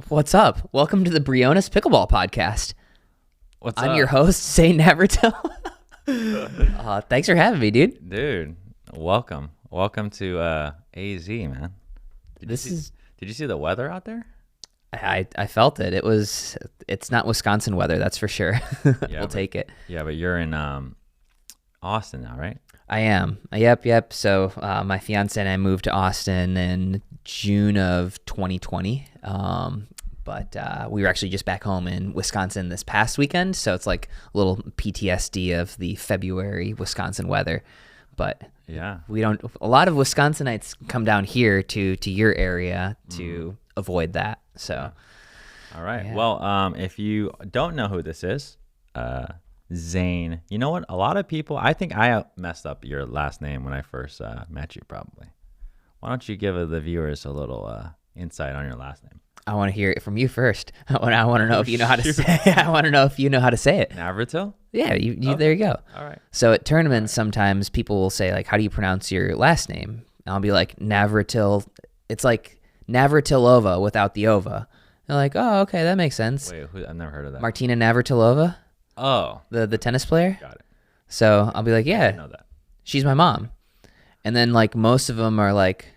What's up? Welcome to the Briones Pickleball Podcast. I'm your host, Zane Navratil. Thanks for having me, dude. Dude, welcome. Welcome to AZ, man. Did you see the weather out there? I felt it. It's not Wisconsin weather, that's for sure. Yeah, we'll take it. Yeah, but you're in Austin now, right? I am. Yep. So my fiance and I moved to Austin in June of 2020. But we were actually just back home in Wisconsin this past weekend. So it's like a little PTSD of the February Wisconsin weather. But yeah, a lot of Wisconsinites come down here to your area to avoid that. So, yeah. All right. Yeah. Well, if you don't know who this is, Zane, you know what? A lot of people, I think I messed up your last name when I first met you, probably. Why don't you give the viewers a little insight on your last name? I want to hear it from you first. I want to know if you know how to say it. I want to know if you know how to say it. Navratil? Yeah, you there you go. All right. So at tournaments, sometimes people will say, like, how do you pronounce your last name? And I'll be like, Navratil. It's like Navratilova without the ova. They're like, oh, okay, that makes sense. Wait, I've never heard of that. Martina Navratilova. Oh. The tennis player? Got it. So I'll be like, yeah, I know that. She's my mom. And then, like, most of them are like,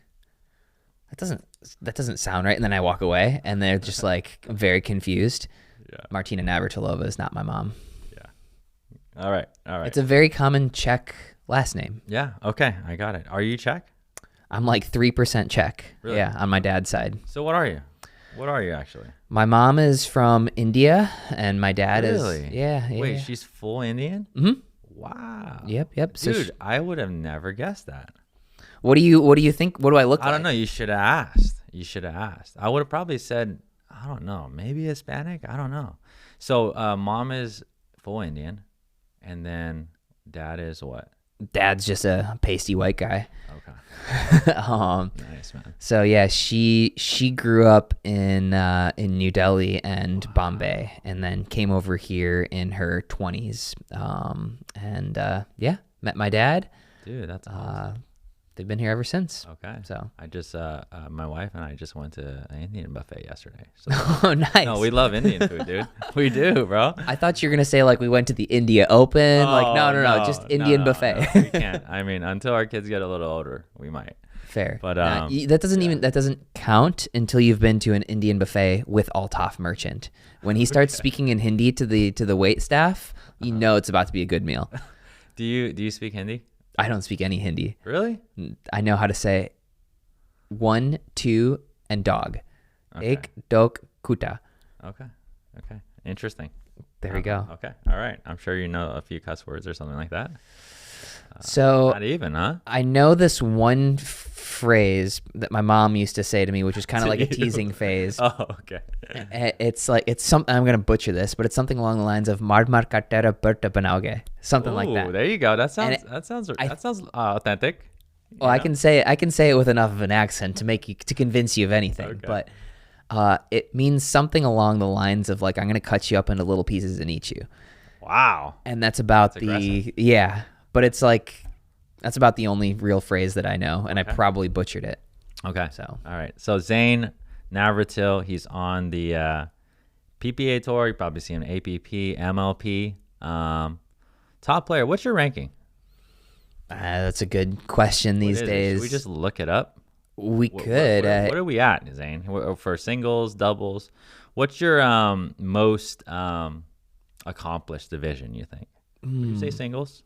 that doesn't sound right. And then I walk away and they're just like very confused. Yeah. Martina Navratilova is not my mom. Yeah. All right. It's a very common Czech last name. Yeah. Okay. I got it. Are you Czech? I'm like 3% Czech. Really? Yeah, on my dad's side. So what are you? What are you actually? My mom is from India and my dad Really? is yeah. Wait, she's full Indian? Mm-hmm. Wow. Yep. So dude, I would have never guessed that. What do you think? What do I look like? I don't know. You should have asked. I would have probably said, I don't know, maybe Hispanic. I don't know. So mom is full Indian, and then dad is what? Dad's just a pasty white guy. Okay. Nice, man. So yeah, she grew up in New Delhi and Bombay, and then came over here in her 20s. Met my dad. Dude, that's awesome. They've been here ever since. Okay. So I just, my wife and I just went to an Indian buffet yesterday. So, oh, nice. No, we love Indian food, dude. We do, bro. I thought you were gonna say like we went to the India Open. No, just Indian buffet. No, we can't. I mean, until our kids get a little older, we might. Fair. But that doesn't count until you've been to an Indian buffet with Altaf merchant. When he starts speaking in Hindi to the wait staff, you know it's about to be a good meal. Do you speak Hindi? I don't speak any Hindi. Really? I know how to say 1, 2, and dog. Okay. Ek, dog, kuta. Okay. Interesting. There we go. Okay. All right. I'm sure you know a few cuss words or something like that. So not even, huh? I know this one phrase that my mom used to say to me, which is kind of like a teasing phase. Oh, okay. It's something, I'm gonna butcher this, but it's something along the lines of "Mar mar katera berta banaoge," something like that. There you go. That sounds authentic. Well, I can say it with enough of an accent to convince you of anything, okay. But it means something along the lines of like, I'm gonna cut you up into little pieces and eat you. Wow. And that's about aggressive. But it's like, that's about the only real phrase that I know, and I probably butchered it. Okay. So all right. So Zane Navratil, he's on the PPA tour. You probably see him APP, MLP. Top player. What's your ranking? That's a good question these days. Should we just look it up? We could. What are we at, Zane? For singles, doubles? What's your most accomplished division, you think? Would you say singles?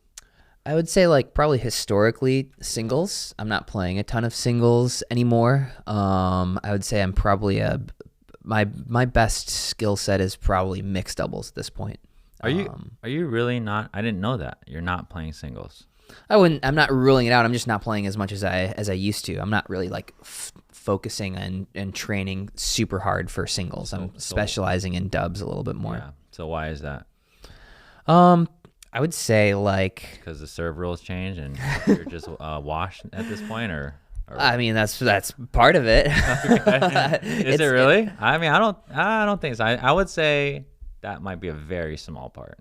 I would say like probably historically singles. I'm not playing a ton of singles anymore. I would say I'm probably my best skill set is probably mixed doubles at this point. Are you really not? I didn't know that. You're not playing singles. I'm not ruling it out. I'm just not playing as much as I used to. I'm not really like focusing and training super hard for singles. I'm specializing in dubs a little bit more. Yeah. So why is that? I would say like because the serve rules change and you're just washed at this point, or I mean that's part of it. Is it really? I mean, I don't think so. I would say that might be a very small part.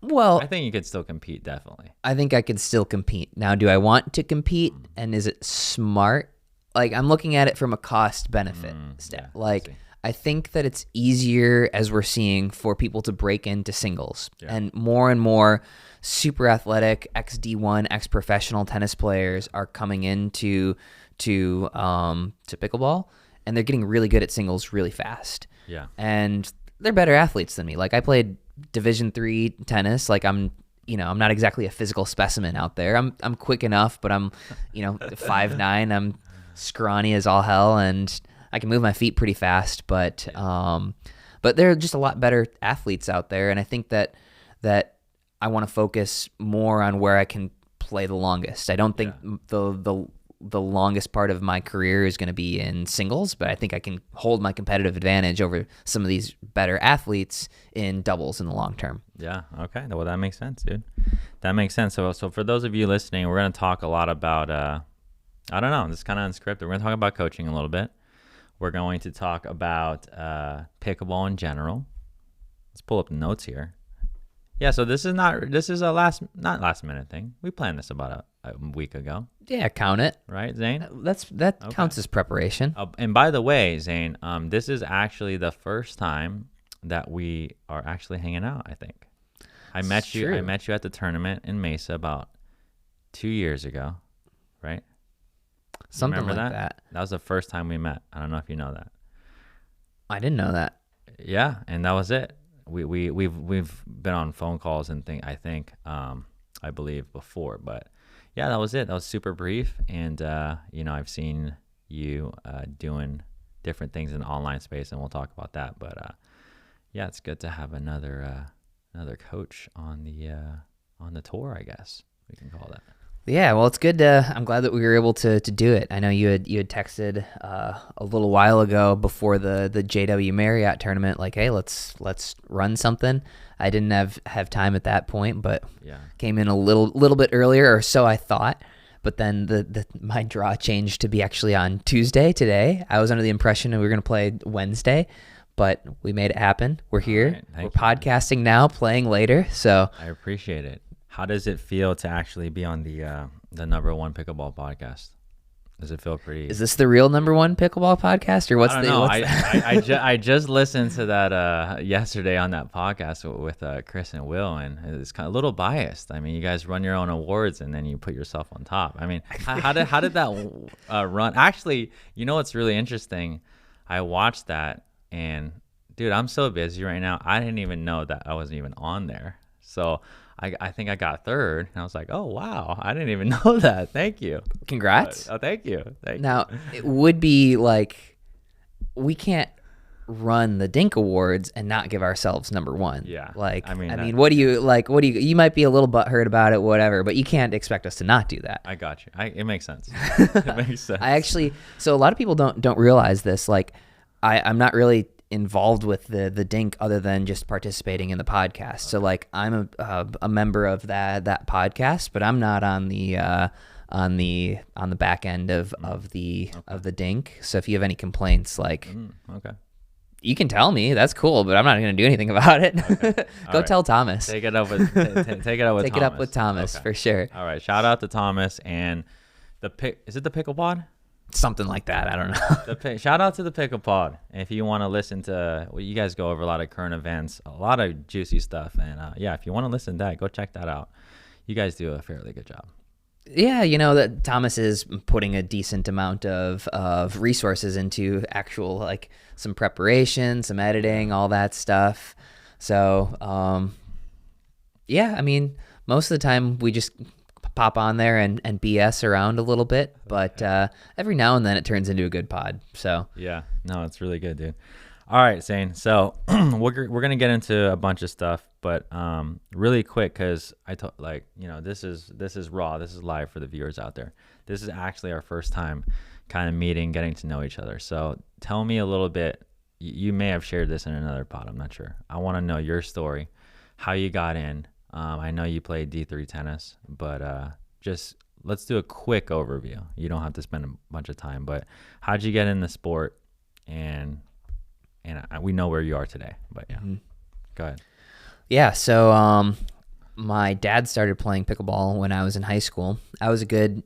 Well, I think you could still compete, definitely. I think I could still compete. Now, do I want to compete, and is it smart? Like, I'm looking at it from a cost benefit step. Yeah, like, I think that it's easier, as we're seeing, for people to break into singles. Yeah. And more super athletic ex-D1, ex-professional tennis players are coming into to pickleball, and they're getting really good at singles really fast. Yeah. And they're better athletes than me. Like, I played Division III tennis. Like, I'm not exactly a physical specimen out there. I'm quick enough, but I'm 5'9". I'm scrawny as all hell, and I can move my feet pretty fast. But there are just a lot better athletes out there, and I think that I want to focus more on where I can play the longest. I don't think the longest part of my career is going to be in singles, but I think I can hold my competitive advantage over some of these better athletes in doubles in the long term. Yeah. Okay. Well, that makes sense, dude. That makes sense. So for those of you listening, we're going to talk a lot about, I don't know, this is kind of unscripted. We're going to talk about coaching a little bit. We're going to talk about pickleball in general. Let's pull up the notes here. Yeah, so this is a not last minute thing. We planned this about a week ago. Yeah, count it. Right, Zane? That counts as preparation. And by the way, Zane, this is actually the first time that we are actually hanging out, I think. I met you at the tournament in Mesa about 2 years ago, right? Something Remember like that. That was the first time we met. I don't know if you know that. I didn't know that. Yeah, and that was it. We've been on phone calls and I believe before, but yeah, that was it. That was super brief, and I've seen you doing different things in the online space, and we'll talk about that. But yeah, it's good to have another coach on the tour, I guess we can call that. Yeah, well, it's good I'm glad that we were able to do it. I know you had texted a little while ago before the JW Marriott tournament, like, hey, let's run something. I didn't have time at that point, but came in a little bit earlier, or so I thought. But then my draw changed to be actually on Tuesday today. I was under the impression that we were going to play Wednesday, but we made it happen. We're here. Right, we're podcasting now, playing later. So I appreciate it. How does it feel to actually be on the #1 pickleball podcast? Does it feel pretty? Is this the real #1 pickleball podcast, or what's I the? Don't know. What's I just listened to that yesterday on that podcast with Chris and Will, and it's kind of a little biased. I mean, you guys run your own awards, and then you put yourself on top. I mean, how did that run? Actually, you know what's really interesting? I watched that, and dude, I'm so busy right now. I didn't even know that I wasn't even on there. So I think I got third, and I was like, oh, wow, I didn't even know that. Thank you. Congrats. Thank you. Now, it would be like, we can't run the Dink Awards and not give ourselves #1. Yeah. Like, I mean, what do you might be a little butthurt about it, whatever, but you can't expect us to not do that. I got you. It makes sense. It makes sense. So a lot of people don't realize this. Like, I'm not really involved with the Dink other than just participating in the podcast. So like, I'm a member of that podcast, but I'm not on the back end of the Dink. So if you have any complaints, like, you can tell me. That's cool, but I'm not going to do anything about it. Okay. Go tell Thomas. Take it up with Thomas. Take it up with Thomas for sure. All right. Shout out to Thomas and is it the Pickle Pod? Something like that. I don't know. Shout out to the Pickle Pod. If you want to listen to, you guys go over a lot of current events, a lot of juicy stuff. And if you want to listen to that, go check that out. You guys do a fairly good job. Yeah, that Thomas is putting a decent amount of resources into actual, like, some preparation, some editing, all that stuff. So, I mean, most of the time we just pop on there and BS around a little bit, but every now and then it turns into a good pod. So yeah, no, it's really good, dude. All right, Zane. So we're gonna get into a bunch of stuff, but really quick, because this is raw, this is live for the viewers out there. This is actually our first time kind of meeting, getting to know each other. So tell me a little bit. You may have shared this in another pod, I'm not sure. I want to know your story, how you got in. I know you played D3 tennis, but just let's do a quick overview. You don't have to spend a bunch of time, but how'd you get in the sport? And we know where you are today, but yeah, Go ahead. Yeah, so my dad started playing pickleball when I was in high school. I was a good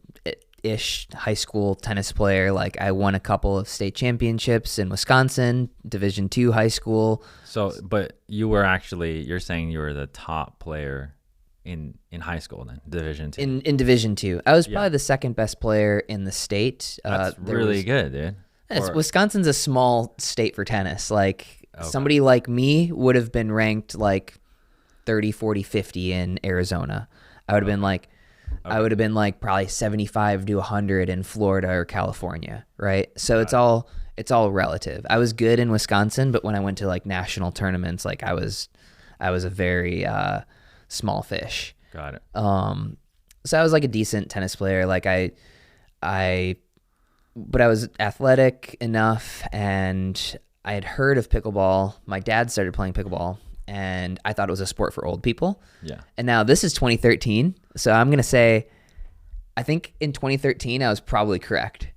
ish high school tennis player. Like I won a couple of state championships in Wisconsin, Division II high school. So, but you were actually, you're saying you were the top player in high school then, Division II. In Division II. I was probably the second best player in the state. That's really good, dude. Wisconsin's a small state for tennis. Like somebody like me would have been ranked like 30, 40, 50 in Arizona. I would have been like, I would have been like probably 75 to 100 in Florida or California, right? So it's all relative. I was good in Wisconsin, but when I went to like national tournaments, like I was a very small fish. Got it. So I was like a decent tennis player. Like but I was athletic enough, and I had heard of pickleball. My dad started playing pickleball, and I thought it was a sport for old people. Yeah. And now this is 2013, so I'm gonna say, I think in 2013 I was probably correct.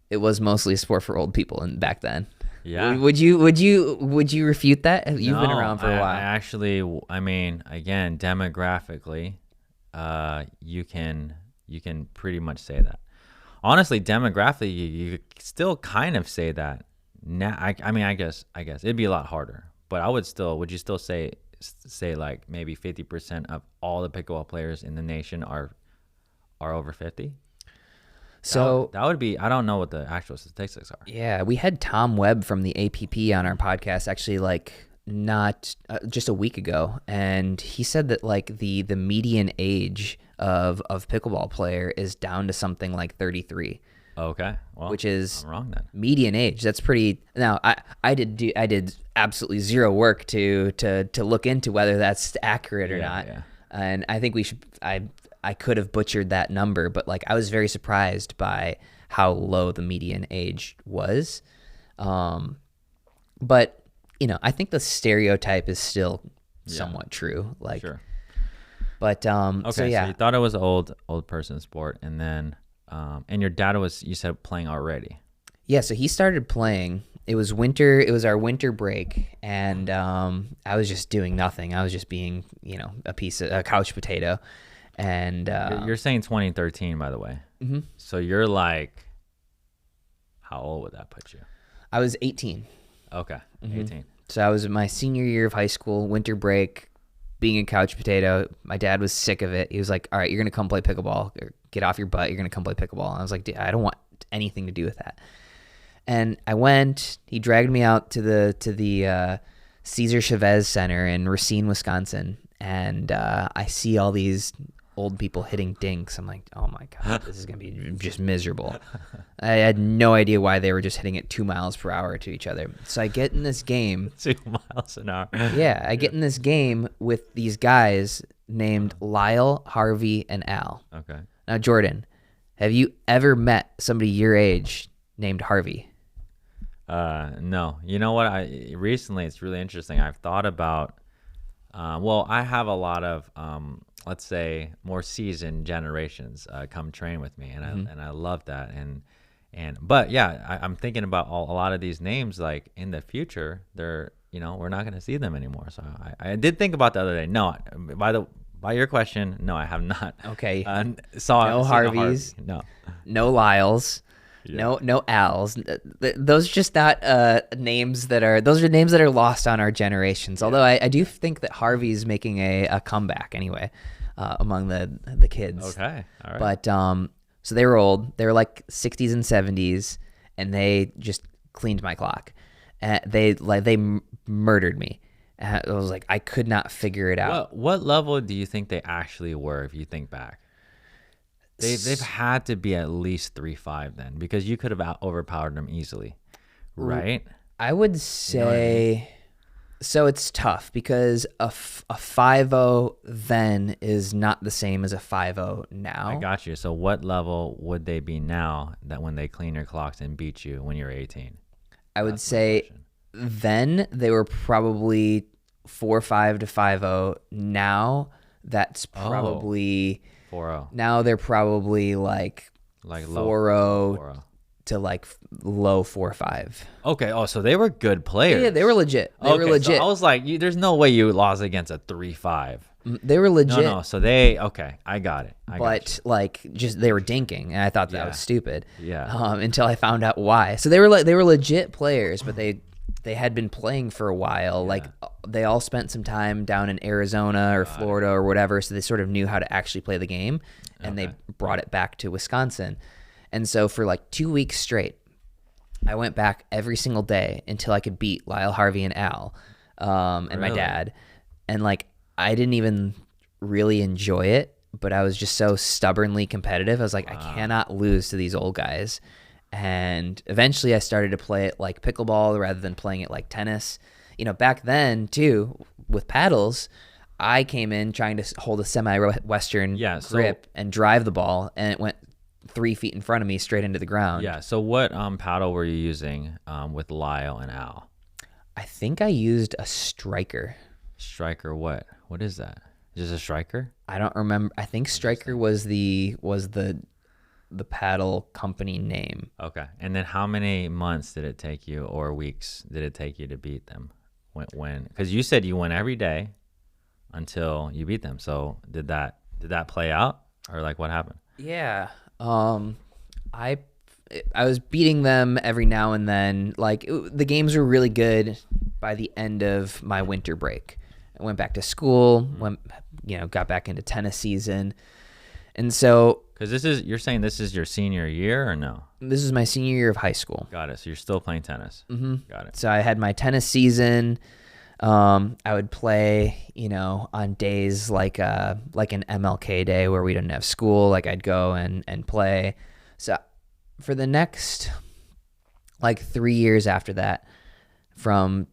It was mostly a sport for old people, and back then. Yeah. Would you refute that? You've been around for a while. I actually, I mean, again, demographically, you can pretty much say that. Honestly, demographically, you still kind of say that. Now, I mean, I guess it'd be a lot harder, but would you still say like maybe 50% of all the pickleball players in the nation are over 50? So that would be, I don't know what the actual statistics are. Yeah, we had Tom Webb from the APP on our podcast actually, like not just a week ago, and he said that like the median age of pickleball player is down to something like 33. Okay, well, which is I'm wrong then. Median age. That's pretty. Now I did absolutely zero work to look into whether that's accurate or not. Yeah. And I think we should. I could have butchered that number, but like I was very surprised by how low the median age was. But you know, I think the stereotype is still somewhat true. Like, sure. But okay, so yeah, so you thought it was an old person sport, and then and your dad was, you said, playing already. Yeah, so he started playing. It was winter. It was our winter break, and I was just doing nothing. I was just being, you know, a couch potato. And you're saying 2013, by the way. Mm-hmm. So you're like, how old would that put you? I was 18. Okay, Mm-hmm. 18. So I was in my senior year of high school, winter break, being a couch potato. My dad was sick of it. He was like, all right, you're going to come play pickleball. Get off your butt. You're going to come play pickleball. And I was like, dude, I don't want anything to do with that. And I went. He dragged me out to the Cesar Chavez Center in Racine, Wisconsin. And I see all these old people hitting dinks. I'm like, oh my God, this is going to be just miserable. I had no idea why they were just hitting it 2 miles per hour to each other. So I get in this game. 2 miles an hour. Yeah, I get in this game with these guys named Lyle, Harvey, and Al. Okay. Now, Jordan, have you ever met somebody your age named Harvey? No. You know what? Recently, it's really interesting. I've thought about, well, I have a lot of, let's say, more seasoned generations come train with me, and I love that. But yeah, I'm thinking about a lot of these names. Like in the future, we're not going to see them anymore. So I did think about the other day. No, by your question, no, I have not. Okay. No Harveys. No Lyles. Yeah. No Al's. Those are just not names that are. Those are names that are lost on our generations. Yeah. Although I do think that Harvey's making a comeback anyway among the kids. Okay. All right. But so they were old. They were like 60s and 70s, and they just cleaned my clock. They murdered me. I was like, I could not figure it out. What level do you think they actually were? If you think back. They've had to be at least 3.5 then, because you could have overpowered them easily, right? I would say, you know what I mean? So it's tough because a 5.0 then is not the same as a 5.0 now. I got you. So what level would they be now that when they clean your clocks and beat you when you're 18? I would say then they were probably 4.5 to 5.0. Now that's probably 4.0. Now they're probably like 4.0 to like low 4.5. Okay. Oh, so they were good players. Yeah, they were legit. They were legit. So I was like, there's no way you lost against a 3.5. They were legit. No. So okay. I got it. But like just they were dinking, and I thought that was stupid. Yeah. Until I found out why. So they were legit players, but they had been playing for a while. Yeah. Like they all spent some time down in Arizona or Florida or whatever, so they sort of knew how to actually play the game, and they brought it back to Wisconsin. And so for like 2 weeks straight, I went back every single day until I could beat Lyle, Harvey, and Al, and my dad. And like I didn't even really enjoy it, but I was just so stubbornly competitive. I was like, I cannot lose to these old guys. And eventually I started to play it like pickleball rather than playing it like tennis. You know, back then too, with paddles, I came in trying to hold a semi-Western grip and drive the ball, and it went 3 feet in front of me straight into the ground. Yeah. So what paddle were you using with Lyle and Al? I think I used a striker. Striker what? What is that? Just a striker? I don't remember. I think striker was the paddle company name. Okay. And then how many months did it take you, or weeks did it take you to beat them? When? Because you said you went every day until you beat them. So did that play out, or like what happened? Yeah. I was beating them every now and then. Like the games were really good by the end of my winter break. I went back to school, got back into tennis season. And so, because you're saying this is your senior year or no? This is my senior year of high school. Got it. So you're still playing tennis. Mm-hmm. Got it. So I had my tennis season. I would play, on days like an MLK day where we didn't have school. Like I'd go and play. So for the next 3 years after that, from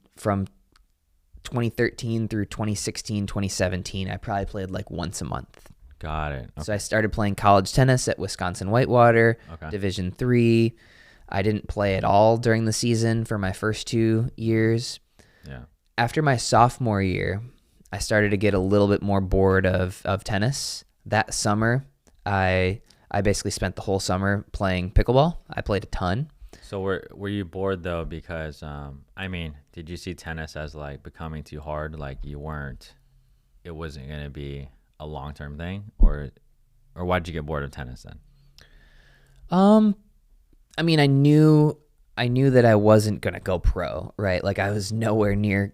2013 through 2016, 2017, I probably played like once a month. Got it. Okay. So I started playing college tennis at Wisconsin Whitewater, Division III. I didn't play at all during the season for my first 2 years. Yeah. After my sophomore year, I started to get a little bit more bored of tennis. That summer, I basically spent the whole summer playing pickleball. I played a ton. So were you bored though? Because did you see tennis as like becoming too hard? Like it wasn't going to be a long-term thing, or why'd you get bored of tennis then? I knew that I wasn't going to go pro, right? Like I was nowhere near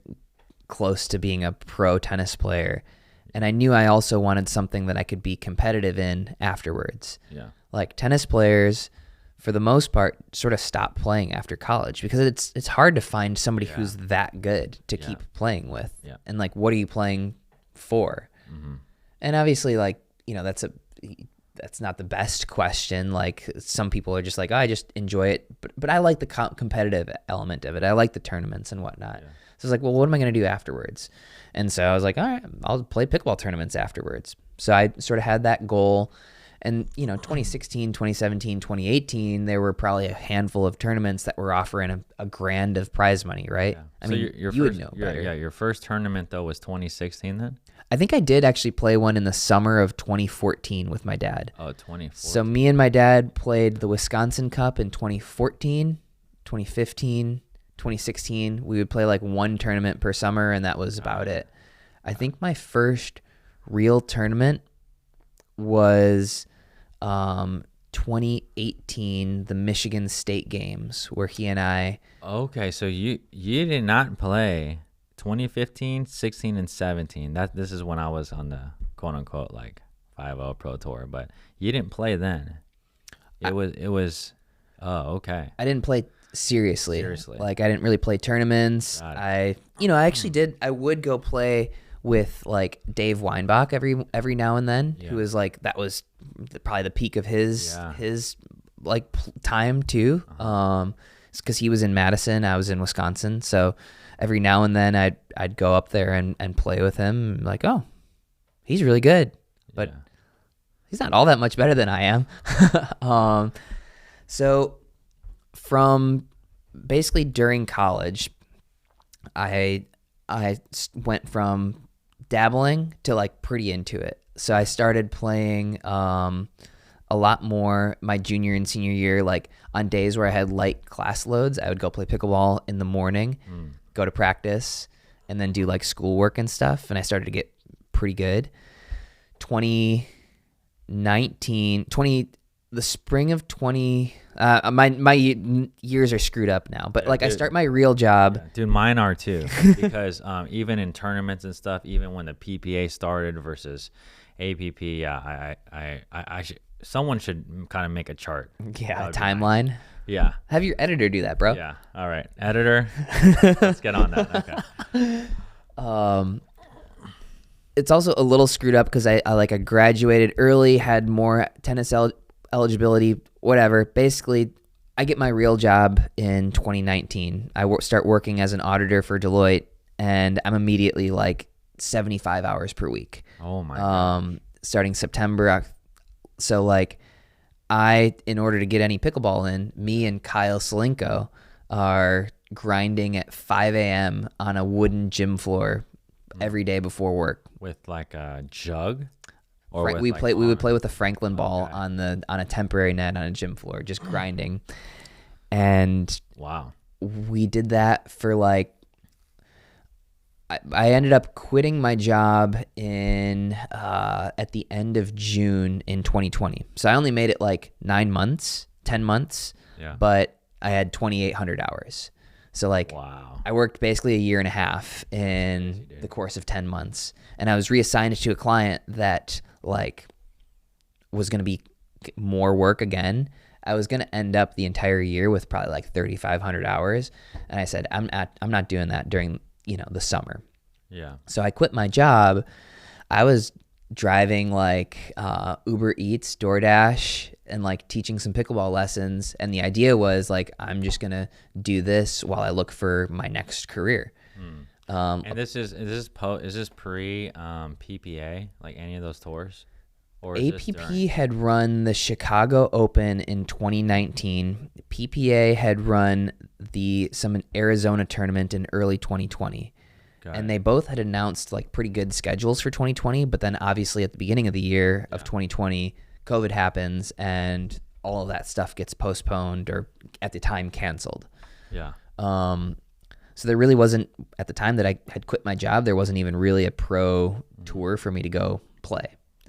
close to being a pro tennis player. And I knew I also wanted something that I could be competitive in afterwards. Yeah. Like tennis players, for the most part, sort of stop playing after college because it's hard to find somebody who's that good to keep playing with. Yeah. And like, what are you playing for? Mm-hmm. And obviously, that's not the best question. Like some people are just like, I just enjoy it, but I like the competitive element of it. I like the tournaments and whatnot. Yeah. So I was like, well, what am I going to do afterwards? And so I was like, all right, I'll play pickleball tournaments afterwards. So I sort of had that goal. And, 2016, 2017, 2018, there were probably a handful of tournaments that were offering a grand of prize money, right? Yeah. You would know better. Yeah, your first tournament, though, was 2016 then? I think I did actually play one in the summer of 2014 with my dad. Oh, 2014. So me and my dad played the Wisconsin Cup in 2014, 2015, 2016. We would play like one tournament per summer, and that was about it. I think my first real tournament was 2018, the Michigan State Games, where he and I... Okay, so you did not play 2015, 16, and 17. This is when I was on the quote-unquote like 5-0 Pro Tour, but you didn't play then. It was okay. I didn't play seriously. Like I didn't really play tournaments. I actually did. I would go play with like Dave Weinbach every now and then, who was like, that was probably the peak of his like time too. Because he was in Madison, I was in Wisconsin, so every now and then I'd go up there and play with him. Like, oh, he's really good, but he's not all that much better than I am. So from basically during college, I went from dabbling to like pretty into it. So I started playing a lot more my junior and senior year. Like on days where I had light class loads, I would go play pickleball in the morning, go to practice, and then do like schoolwork and stuff. And I started to get pretty good. 2019, the spring of 20, my years are screwed up now, but like, dude, I start my real job. Yeah, dude, mine are too, because even in tournaments and stuff, even when the PPA started versus APP, someone should kind of make a chart. Yeah, a timeline. Nice. Yeah. Have your editor do that, bro. Yeah. All right, editor. Let's get on that. Okay. It's also a little screwed up because I graduated early, had more tennis eligibility, whatever. Basically, I get my real job in 2019. I start working as an auditor for Deloitte, and I'm immediately like 75 hours per week. Oh my God. Starting September. So like, in order to get any pickleball in, me and Kyle Solinko are grinding at 5 a.m. on a wooden gym floor every day before work. With like a jug? Or we would play with a Franklin ball on a temporary net on a gym floor, just grinding. And wow, we did that for like, I ended up quitting my job at the end of June in 2020. So I only made it like 10 months, but I had 2,800 hours. So like, wow. I worked basically a year and a half in the course of 10 months, and I was reassigned to a client that like was going to be more work again. I was going to end up the entire year with probably like 3,500 hours. And I said, I'm not doing that during, the summer. Yeah. So I quit my job. I was driving like Uber Eats, DoorDash, and like teaching some pickleball lessons. And the idea was like, I'm just going to do this while I look for my next career. And is this pre PPA, like any of those tours? Or APP had run the Chicago Open in 2019. PPA had run some Arizona tournament in early 2020. And they both had announced like pretty good schedules for 2020, but then obviously at the beginning of the year of 2020, COVID happens and all of that stuff gets postponed or at the time canceled. Yeah. So there really wasn't, at the time that I had quit my job, there wasn't even really a pro tour for me to go play.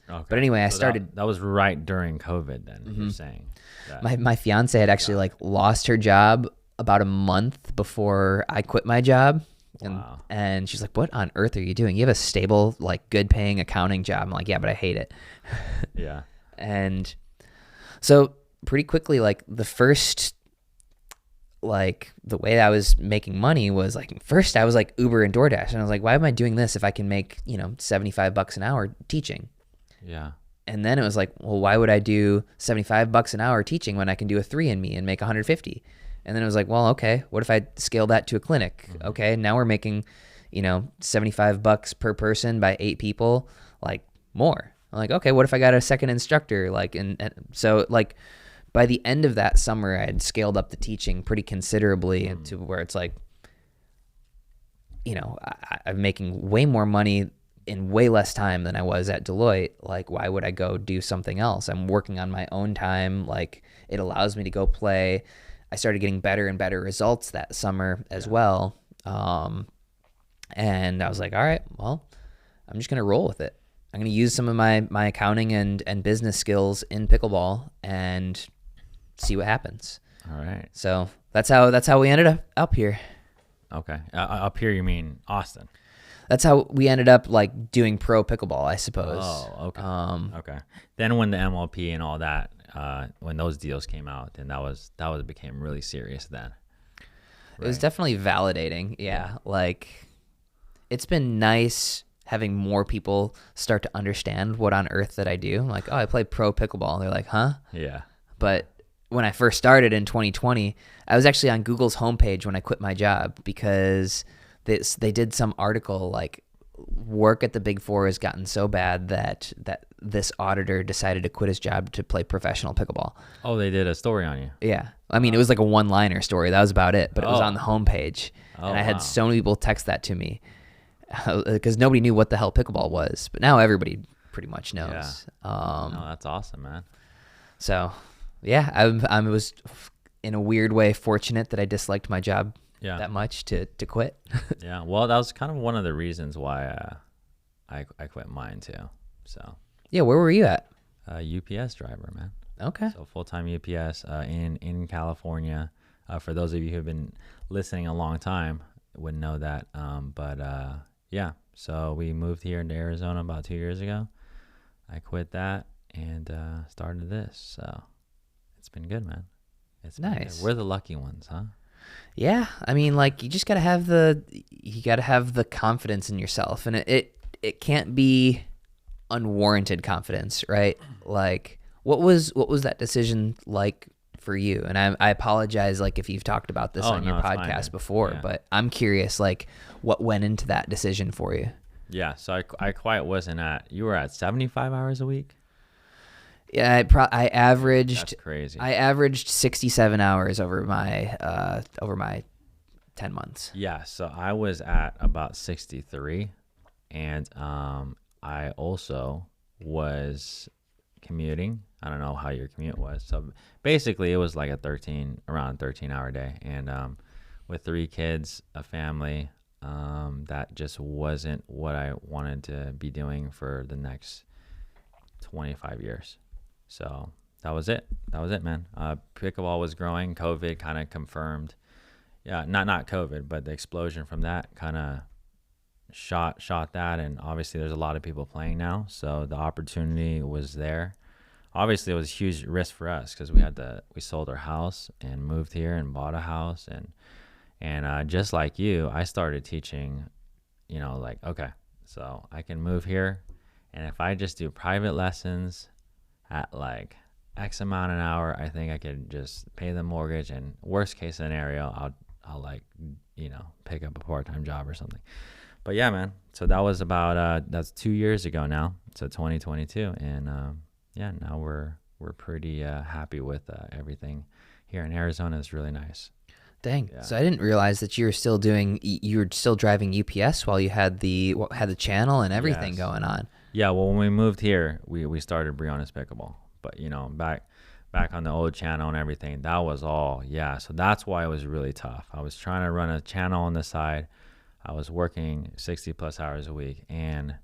Okay. But anyway, I started. That was right during COVID then, you're saying. That. My fiance had actually like lost her job about a month before I quit my job. Wow. And she's like, what on earth are you doing? You have a stable, like good paying accounting job. I'm like, yeah, but I hate it. Yeah. And so pretty quickly, like the first, like the way I was making money was like, first I was like Uber and DoorDash. And I was like, why am I doing this if I can make, $75 an hour teaching? Yeah. And then it was like, well, why would I do $75 an hour teaching when I can do a 3andMe and make 150? And then it was like, well, okay, what if I scale that to a clinic? Mm-hmm. Okay, now we're making, $75 per person by 8 people, like more. I'm like, okay, what if I got a second instructor? Like, and so like by the end of that summer, I had scaled up the teaching pretty considerably to where it's like, I'm making way more money in way less time than I was at Deloitte. Like, why would I go do something else? I'm working on my own time. Like, it allows me to go play. I started getting better and better results that summer as well. And I was like, all right, well, I'm just going to roll with it. I'm going to use some of my accounting and business skills in pickleball and see what happens. All right. So that's how we ended up here. Okay. Up here, you mean Austin? That's how we ended up like doing pro pickleball, I suppose. Oh, okay. Okay. Then when the MLP and all that, when those deals came out, then that became really serious then. Right? It was definitely validating. Yeah. Like it's been nice having more people start to understand what on earth that I do. I'm like, oh, I play pro pickleball. They're like, huh? Yeah. But when I first started in 2020, I was actually on Google's homepage when I quit my job because they did some article like work at the Big Four has gotten so bad that this auditor decided to quit his job to play professional pickleball. Oh, they did a story on you. Yeah. I mean, it was like a one-liner story. That was about it, but it was on the homepage. And I had so many people text that to me because nobody knew what the hell pickleball was. But now everybody pretty much knows. Yeah. No, that's awesome, man. So, yeah, I was in a weird way fortunate that I disliked my job that much to quit. Yeah, well, that was kind of one of the reasons why I quit mine too. So Yeah, where were you at? UPS driver, man. Okay. So full-time UPS in California. For those of you who've been listening a long time, wouldn't know that. Yeah, so we moved here into Arizona about 2 years ago. I quit that and started this. So it's been good, man. It's been Nice. good. We're the lucky ones, huh? Yeah, I mean, like you just gotta have the confidence in yourself, and it can't be unwarranted confidence, right? Like, what was that decision like for you? And I apologize, like if you've talked about this on your it's fine, podcast dude. before, Yeah. but I'm curious, like what went into that decision for you? Yeah, so I quite wasn't at. You were at 75 hours a week. Yeah, I averaged That's crazy. I averaged 67 hours over my 10 months. Yeah, so I was at about 63, and I also was commuting. I don't know how your commute was. So basically, it was like around 13-hour day, and with 3 kids, a family, that just wasn't what I wanted to be doing for the next 25 years. So that was it. That was it, man. Pickleball was growing. COVID kind of confirmed. Yeah, not COVID, but the explosion from that kind of shot that. And obviously, there's a lot of people playing now, so the opportunity was there. Obviously, it was a huge risk for us because we sold our house and moved here and bought a house, and just like you, I started teaching. Like, okay, so I can move here, and if I just do private lessons at like X amount an hour, I think I could just pay the mortgage, and worst case scenario, I'll like, pick up a part-time job or something. But yeah, man, so that was about that's 2 years ago now, so 2022, and yeah, now we're pretty happy with everything here in Arizona. Is really nice. Dang. Yeah. So I didn't realize that you were still driving UPS while you had the channel and everything Yes. going on. Yeah, well, when we moved here, we started Briones Pickleball, but back on the old channel and everything, that was all. Yeah, so that's why it was really tough. I was trying to run a channel on the side. I was working 60 plus hours a week and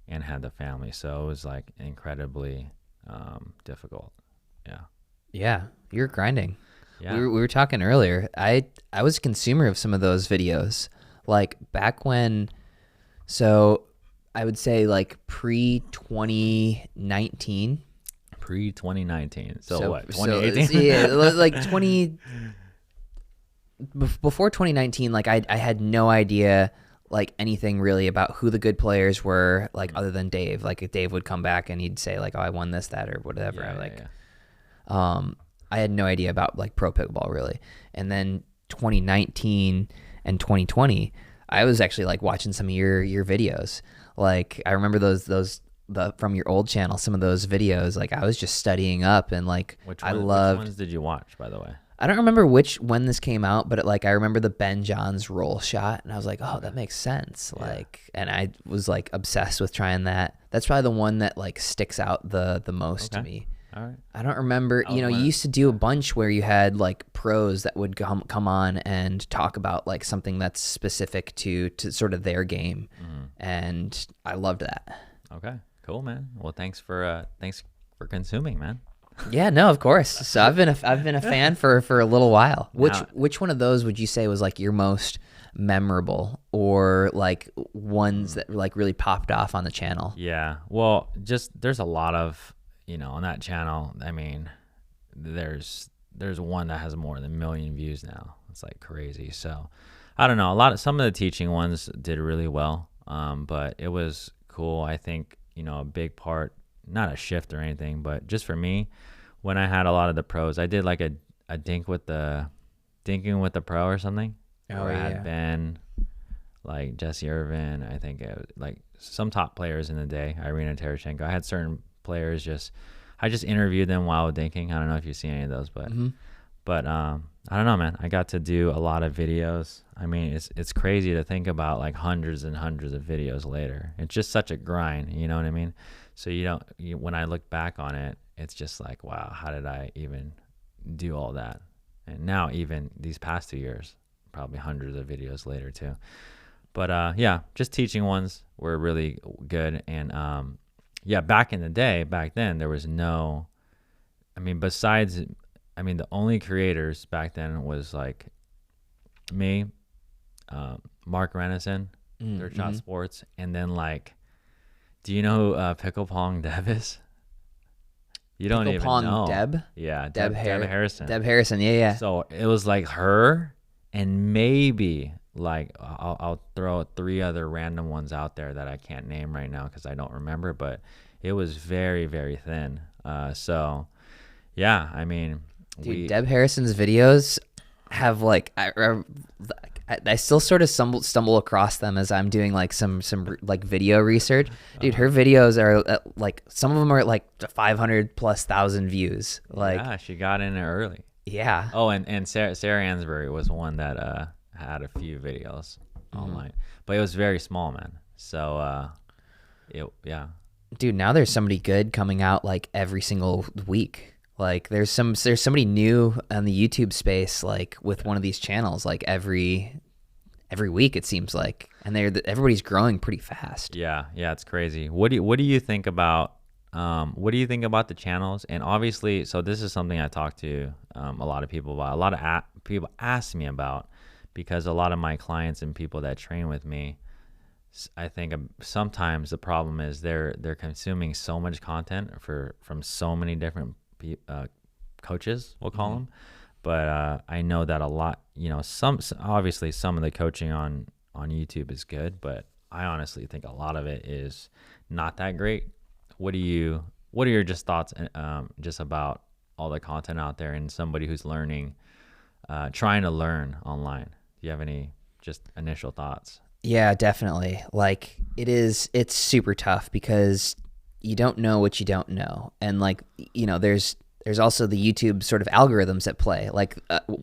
had the family, so it was like incredibly difficult. Yeah. Yeah, you're grinding. Yeah. We were talking earlier. I was a consumer of some of those videos, like back when. So I would say like pre 2019. Pre 2019. So what? 2018. So, yeah, like 20 before 2019. Like I had no idea like anything really about who the good players were, like other than Dave. Like if Dave would come back and he'd say like, "Oh, I won this, that, or whatever." I had no idea about like pro pickleball really. And then 2019 and 2020, I was actually like watching some of your videos. Like I remember those from your old channel, some of those videos. Like I was just studying up and like Which I loved. Which ones did you watch, by the way? I don't remember when this came out, but I remember the Ben Johns roll shot, and I was like, oh, that makes sense. Yeah. Like, and I was like obsessed with trying that. That's probably the one that like sticks out the most to me. All right. I don't remember, you used to do a bunch where you had like pros that would come on and talk about like something that's specific to sort of their game. Mm-hmm. And I loved that. Okay, cool, man. Well, thanks for consuming, man. Yeah, no, of course. So I've been a fan for a little while. Which one of those would you say was like your most memorable, or like ones that like really popped off on the channel? Yeah. Well, just there's a lot of, on that channel. I mean, there's one that has more than 1 million views now. It's like crazy. So I don't know. Some of the teaching ones did really well. But it was cool. I think, a big part, not a shift or anything, but just for me, when I had a lot of the pros, I did like a dinking with the pro or something. Oh, where I yeah. had Ben, like Jesse Irvin, I think like some top players in the day, Irina Tereshchenko. I had certain players I just interviewed them while dinking. I don't know if you see any of those, but I don't know, man. I got to do a lot of videos. I mean, it's crazy to think about like hundreds and hundreds of videos later. It's just such a grind, you know what I mean? So when I look back on it, it's just like, wow, how did I even do all that? And now even these past 2 years, probably hundreds of videos later too. But yeah, just teaching ones were really good. And yeah, back then, there was no, I mean, the only creators back then was like me, Mark Renison, Third Shot Sports, and then like, do you know who Pickle Pong Deb is? You don't even know. Deb? Yeah, Deb Harrison. Deb Harrison, yeah. So it was like her and maybe like I'll throw 3 other random ones out there that I can't name right now because I don't remember, but it was very, very thin. So yeah, I mean, dude, Deb Harrison's videos have like I still sort of stumble across them as I'm doing like some like video research. Dude, her videos are like, some of them are like 500,000+ views. Like, yeah, she got in there early. Yeah. Oh, and Sarah Ansbury was one that had a few videos online, but it was very small, man. So yeah. Dude, now there's somebody good coming out like every single week. Like there's somebody new on the YouTube space, like with one of these channels, like every week it seems like, and everybody's growing pretty fast. Yeah, it's crazy. What do you think about the channels? And obviously, so this is something I talk to a lot of people about. A lot of people ask me about, because a lot of my clients and people that train with me, I think sometimes the problem is they're consuming so much content from so many different coaches, we'll call them. But I know that a lot, obviously some of the coaching on YouTube is good, but I honestly think a lot of it is not that great. What are your just thoughts just about all the content out there and somebody who's learning, trying to learn online? Do you have any just initial thoughts? Yeah, definitely. Like it's super tough because you don't know what you don't know. And like, there's also the YouTube sort of algorithms at play. Like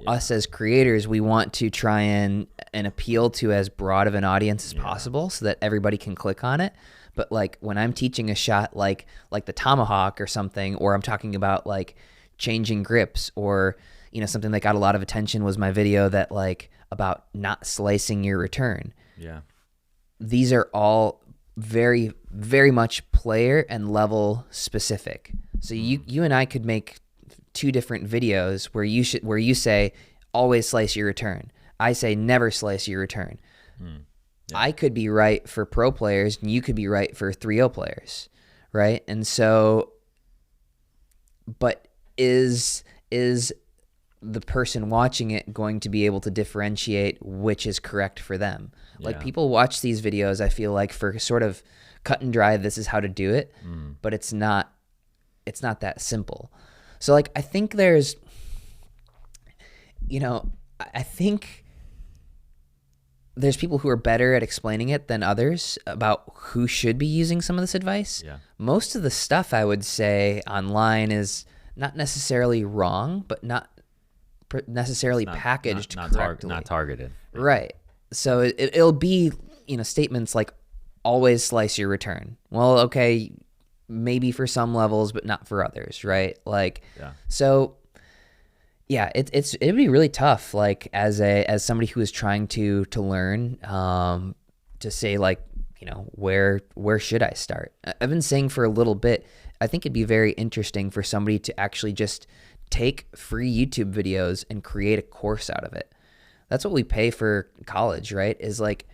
us as creators, we want to try and appeal to as broad of an audience as possible so that everybody can click on it. But like when I'm teaching a shot like the tomahawk or something, or I'm talking about like changing grips, or something that got a lot of attention was my video that like about not slicing your return. Yeah. These are all very, very much player and level specific. So you and I could make 2 different videos where you say always slice your return. I say never slice your return. Yeah. I could be right for pro players and you could be right for 3-0 players, right? And so, but is the person watching it going to be able to differentiate which is correct for them? Yeah. Like people watch these videos, I feel like, for sort of cut and dry, this is how to do it, but it's not that simple. So like, I think there's, I think there's people who are better at explaining it than others about who should be using some of this advice. Yeah. Most of the stuff I would say online is not necessarily wrong, but not necessarily packaged correctly. Not targeted. Right. So it'll be, statements like always slice your return. Well, okay, maybe for some levels, but not for others, right? Like, so yeah, it'd be really tough, like as somebody who is trying to learn, to say like, where should I start? I've been saying for a little bit, I think it'd be very interesting for somebody to actually just take free YouTube videos and create a course out of it. That's what we pay for college, right? Is like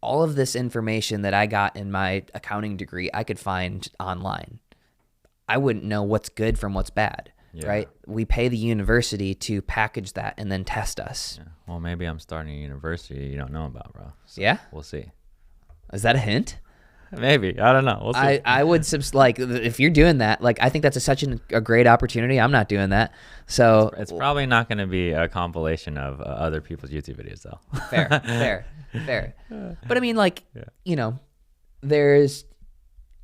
all of this information that I got in my accounting degree, I could find online. I wouldn't know what's good from what's bad, right? We pay the university to package that and then test us. Yeah. Well, maybe I'm starting a university you don't know about, bro. So yeah? We'll see. Is that a hint? Maybe. I don't know. We'll see. I would like if you're doing that, like I think that's such a great opportunity. I'm not doing that. So it's probably not going to be a compilation of other people's YouTube videos though. Fair. But I mean, like, there's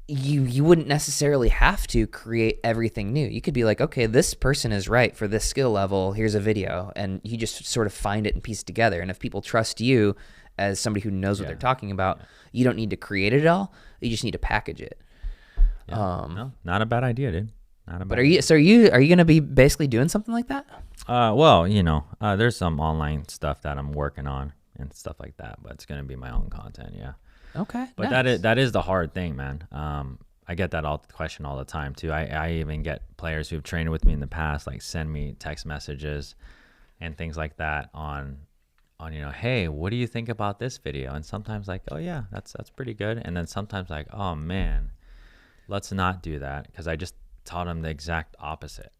you wouldn't necessarily have to create everything new. You could be like, okay, this person is right for this skill level. Here's a video, and you just sort of find it and piece it together. And if people trust you as somebody who knows what they're talking about, you don't need to create it all. You just need to package it. No, not a bad idea, dude. Not a bad. But are you going to be basically doing something like that? Well, there's some online stuff that I'm working on, and stuff like that. But it's gonna be my own content, yeah. Okay. But nice. that is the hard thing, man. I get that question all the time too. I even get players who've trained with me in the past like send me text messages and things like that on hey, what do you think about this video? And sometimes like, oh yeah, that's pretty good. And then sometimes like, oh man, let's not do that, because I just taught them the exact opposite.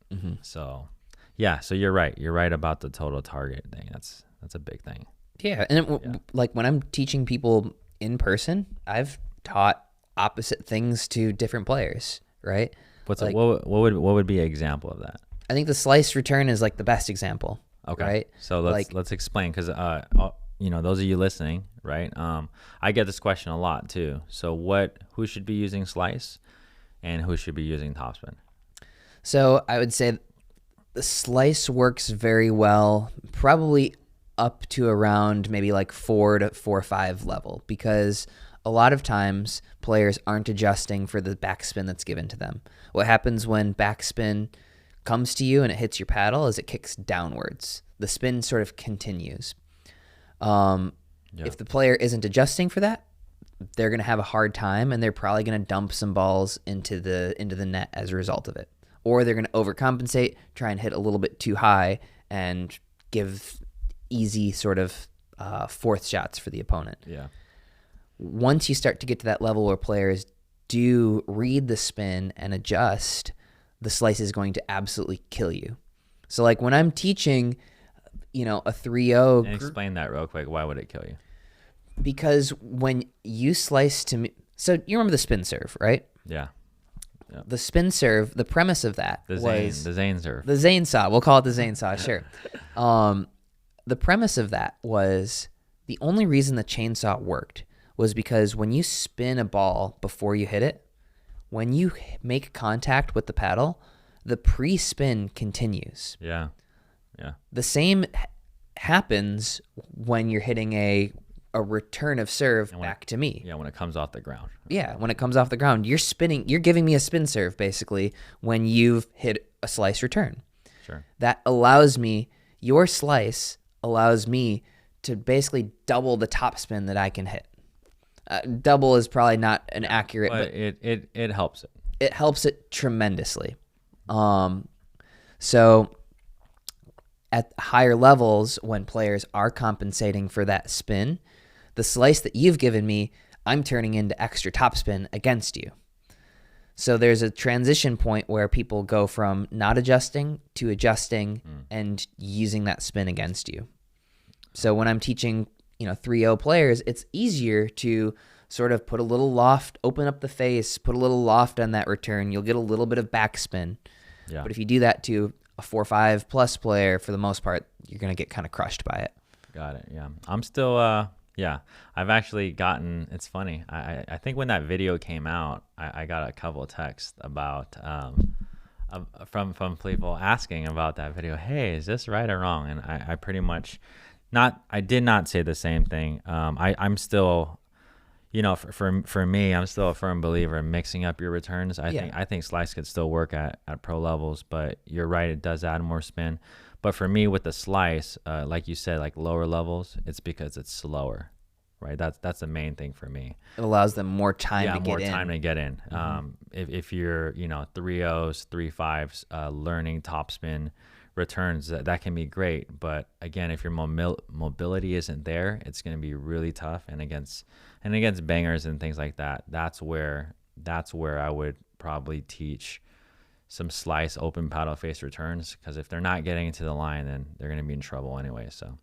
So yeah, so you're right about the total target thing. That's a big thing. Yeah, and like when I'm teaching people in person, I've taught opposite things to different players, right? What would be an example of that? I think the slice return is like the best example. Okay. Right? So let's explain, because those of you listening, right? I get this question a lot too. So who should be using slice and who should be using topspin? So I would say the slice works very well, probably up to around maybe like 4 to 4 or 5 level, because a lot of times players aren't adjusting for the backspin that's given to them. What happens when backspin comes to you and it hits your paddle is it kicks downwards. The spin sort of continues. If the player isn't adjusting for that, they're going to have a hard time, and they're probably going to dump some balls into the net as a result of it. Or they're going to overcompensate, try and hit a little bit too high, and give easy sort of fourth shots for the opponent. Yeah. Once you start to get to that level where players do read the spin and adjust, the slice is going to absolutely kill you. So like when I'm teaching, a 3-0. And explain that real quick. Why would it kill you? Because when you slice to me, so you remember the spin serve, right? Yeah. The spin serve, the premise of that the Zane serve. The Zane saw. We'll call it the Zane saw, sure. The premise of that was the only reason the chainsaw worked was because when you spin a ball before you hit it, when you make contact with the paddle, the pre-spin continues. Yeah. Yeah. The same happens when you're hitting a return of serve back to me. Yeah, when it comes off the ground. Yeah, when it comes off the ground, you're spinning, you're giving me a spin serve basically when you've hit a slice return. Sure. That allows me, your slice allows me to basically double the top spin that I can hit. Double is probably not an accurate, but it helps it. It helps it tremendously. So at higher levels, when players are compensating for that spin, the slice that you've given me, I'm turning into extra topspin against you. So there's a transition point where people go from not adjusting to adjusting and using that spin against you. So when I'm teaching, 3-0 players, it's easier to sort of put a little loft, open up the face, put a little loft on that return. You'll get a little bit of backspin. Yeah. But if you do that to a 4-5 plus player, for the most part, you're going to get kind of crushed by it. Got it. Yeah. I'm still, I've actually gotten, it's funny. I think when that video came out, I got a couple of texts about, from people asking about that video. Hey, is this right or wrong? And I pretty much I did not say the same thing. I'm still, for me, I'm still a firm believer in mixing up your returns. I think slice could still work at pro levels, but you're right, it does add more spin. But for me with the slice, like you said, like lower levels, it's because it's slower, right? That's the main thing for me. It allows them more time to get in. Yeah, more time to get in. If you're, 3-0s, 3-5s, learning topspin returns, that can be great. But again, if your mobility isn't there, it's going to be really tough. And against bangers and things like that, that's where I would probably teach some slice open paddle face returns, because if they're not getting into the line, then they're going to be in trouble anyway. So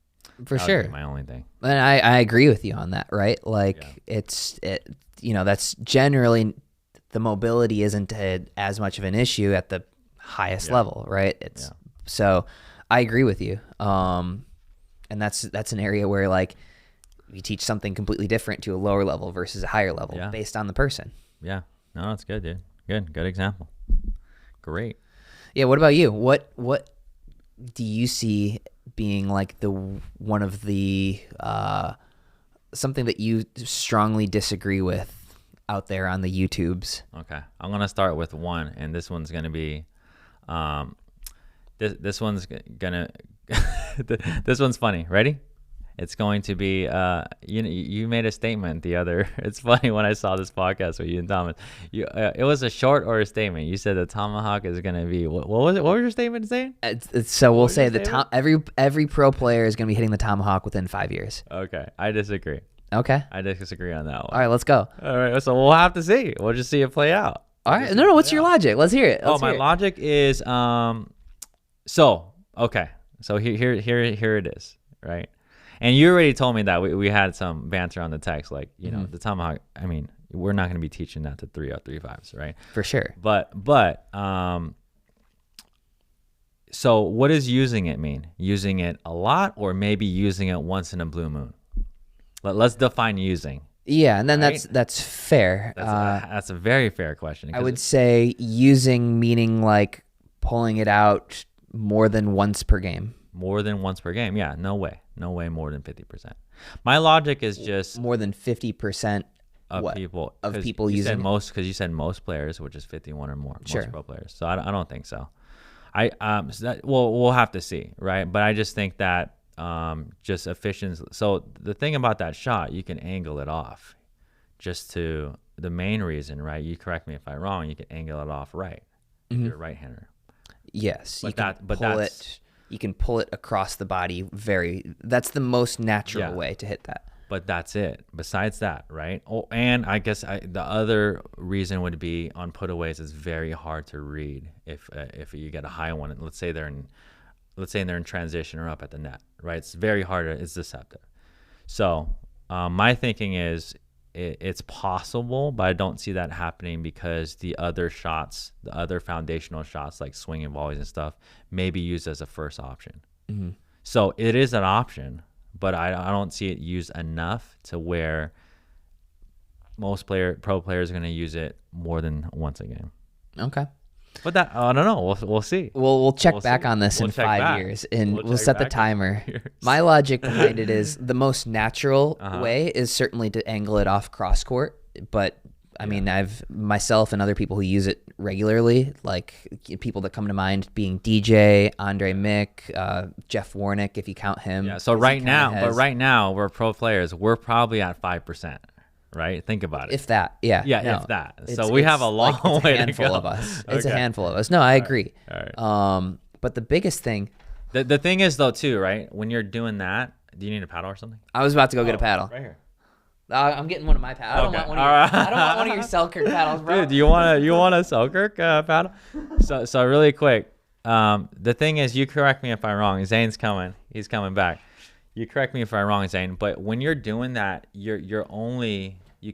for sure, my only thing. And I agree with you on that, right? Like that's generally, the mobility isn't as much of an issue at the highest level, right? So I agree with you. And that's an area where like you teach something completely different to a lower level versus a higher level based on the person. Yeah. No, that's good, dude. Good example. Great. Yeah. What about you? What do you see being like one of the something that you strongly disagree with out there on the YouTubes? Okay. I'm going to start with one, and this one's going to be this one's gonna this one's funny. Ready? It's going to be, you made a statement the other. It's funny when I saw this podcast with you and Thomas. It was a short or a statement. You said the tomahawk is going to be what was it? What was your statement saying? So we'll say every pro player is going to be hitting the tomahawk within 5 years. Okay, I disagree. Okay, I disagree on that one. All right, let's go. All right, so we'll have to see. We'll just see it play out. All right, no. What's your logic? Let's hear it. My logic is So here it is, right? And you already told me that we had some banter on the text, like, know, the tomahawk. I mean, we're not going to be teaching that to 3-0-3-5s, right? For sure. But so what does using it mean? Using it a lot, or maybe using it once in a blue moon? Let's define using. Yeah, and then right? that's fair. That's a very fair question. I would say using meaning like pulling it out more than once per game. More than once per game. Yeah, no way more than 50%. My logic is just more than 50% of people using said most, because you said most players, which is 51 or more, sure. Most pro players. So I don't think so. We'll have to see, right? But I just think that just efficiency. So the thing about that shot, you can angle it off. Just to the main reason, right? You correct me if I'm wrong. You can angle it off right. If you're a right-hander. Yes, But you can pull it across the body. That's the most natural way to hit that. But that's it. Besides that, right? Oh, and I guess the other reason would be on putaways, it's very hard to read if you get a high one. Let's say they're in transition or up at the net, right? It's very hard. It's deceptive. So my thinking is it's possible, but I don't see that happening because the other shots, the other foundational shots like swinging volleys and stuff, may be used as a first option. Mm-hmm. So it is an option, but I don't see it used enough to where most pro players are going to use it more than once a game. Okay. But that, I don't know. We'll see. We'll check back on this in 5 years, and we'll set the timer. My logic behind it is the most natural way is certainly to angle it off cross court. But I mean, I've myself and other people who use it regularly, like people that come to mind being DJ, Andre Mick, Jeff Warnick, if you count him. Yeah. So right now, we're pro players. We're probably at 5%. Right? Think about it. If that, yeah. Yeah, no, if that. So we have a long way to go. Of us. It's a handful of us. No, I agree. All right. But the biggest thing. The thing is, though, too, right? When you're doing that, do you need a paddle or something? I was about to go get a paddle. Right here. I'm getting one of my paddles. I don't want one of your Selkirk paddles, bro. Dude, you want a Selkirk paddle? So really quick, the thing is, you correct me if I'm wrong. Zane's coming. He's coming back. You correct me if I'm wrong, Zane, but when you're doing that, you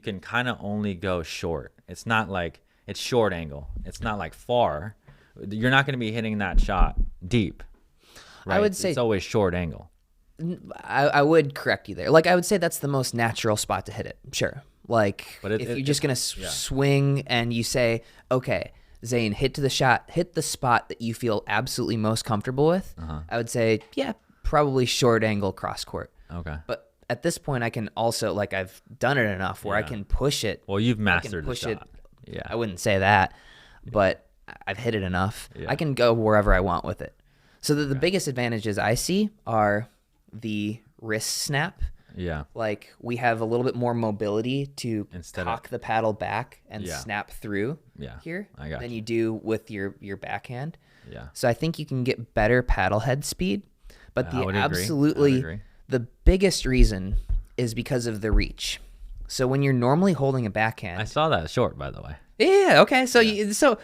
can kind of only go short. It's not like it's short angle. It's not like far. You're not going to be hitting that shot deep. Right? I would say it's always short angle. I would correct you there. Like I would say that's the most natural spot to hit it. Sure. Like if you're just going to swing and you say, okay, Zane, hit the spot that you feel absolutely most comfortable with. I would say, yeah, probably short angle cross court. Okay. But at this point, I can also, like, I've done it enough where I can push it. Well, you've mastered the shot. Yeah. I wouldn't say that, but I've hit it enough. Yeah. I can go wherever I want with it. So the biggest advantages I see are the wrist snap. Yeah. Like, we have a little bit more mobility to cock the paddle back and snap through here than you do with your backhand. Yeah. So I think you can get better paddle head speed. But the the biggest reason is because of the reach. So when you're normally holding a backhand, I saw that short, by the way. Yeah. Okay. So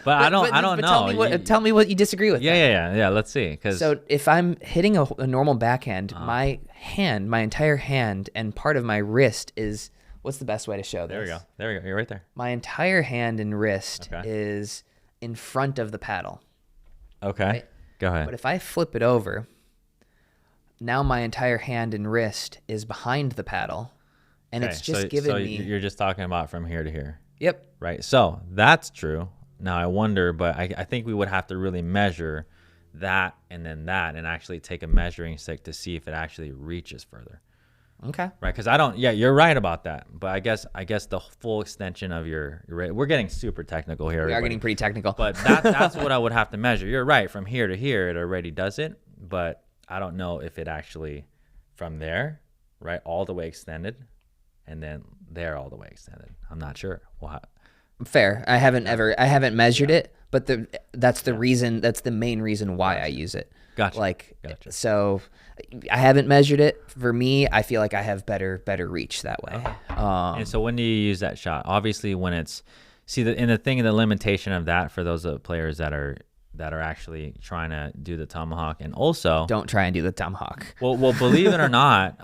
but I don't know. Tell me what you disagree with. Yeah. Let's see. So if I'm hitting a normal backhand, my entire hand, and part of my wrist is. What's the best way to show this? There we go. You're right there. My entire hand and wrist is in front of the paddle. Okay. Right? Go ahead. But if I flip it over. Now my entire hand and wrist is behind the paddle, and it's just giving me... So you're just talking about from here to here. Yep. Right. So that's true. Now I wonder, but I think we would have to really measure that and then that and actually take a measuring stick to see if it actually reaches further. Okay. Right. Because you're right about that. But I guess the full extension of we're getting super technical here. We are getting pretty technical. But that's what I would have to measure. You're right. From here to here, it already does it. But I don't know if it actually from there, right, all the way extended, and then they're all the way extended. I'm not sure. Well, fair. I haven't measured it, but that's the reason. That's the main reason why I use it. Gotcha. So I haven't measured it. For me, I feel like I have better reach that way. And so when do you use that shot? Obviously, when it's the limitation of that for those players that are actually trying to do the tomahawk, and also don't try and do the tomahawk. Well, believe it or not,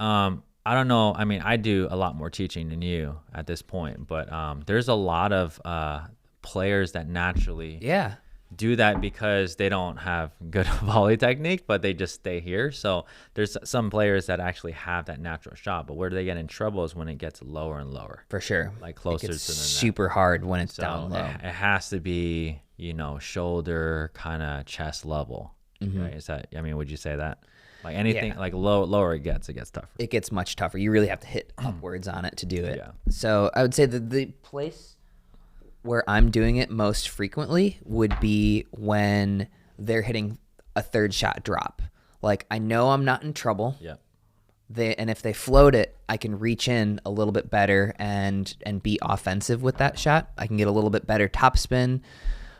I don't know. I mean, I do a lot more teaching than you at this point, but there's a lot of players that naturally do that because they don't have good volley technique, but they just stay here. So there's some players that actually have that natural shot, but where they get in trouble is when it gets lower and lower. For sure. Like closer to the net. Super hard when it's down low. It has to be, shoulder kind of chest level. Right? Is that, would you say that? Like anything, like lower it gets tougher. It gets much tougher. You really have to hit upwards on it to do it. Yeah. So I would say that the place where I'm doing it most frequently would be when they're hitting a third shot drop. Like I know I'm not in trouble. Yeah. And if they float it, I can reach in a little bit better and be offensive with that shot. I can get a little bit better top spin.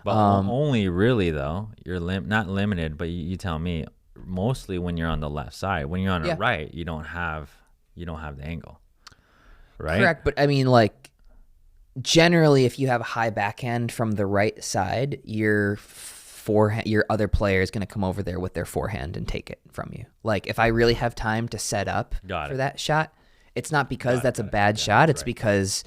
But only really though, you're not limited, but you tell me, mostly when you're on the left side. When you're on the right, you don't have the angle. Right? Correct, but I mean like generally if you have a high backhand from the right side, your other player is going to come over there with their forehand and take it from you. Like if I really have time to set up for that shot, it's not because that's a bad shot, it's because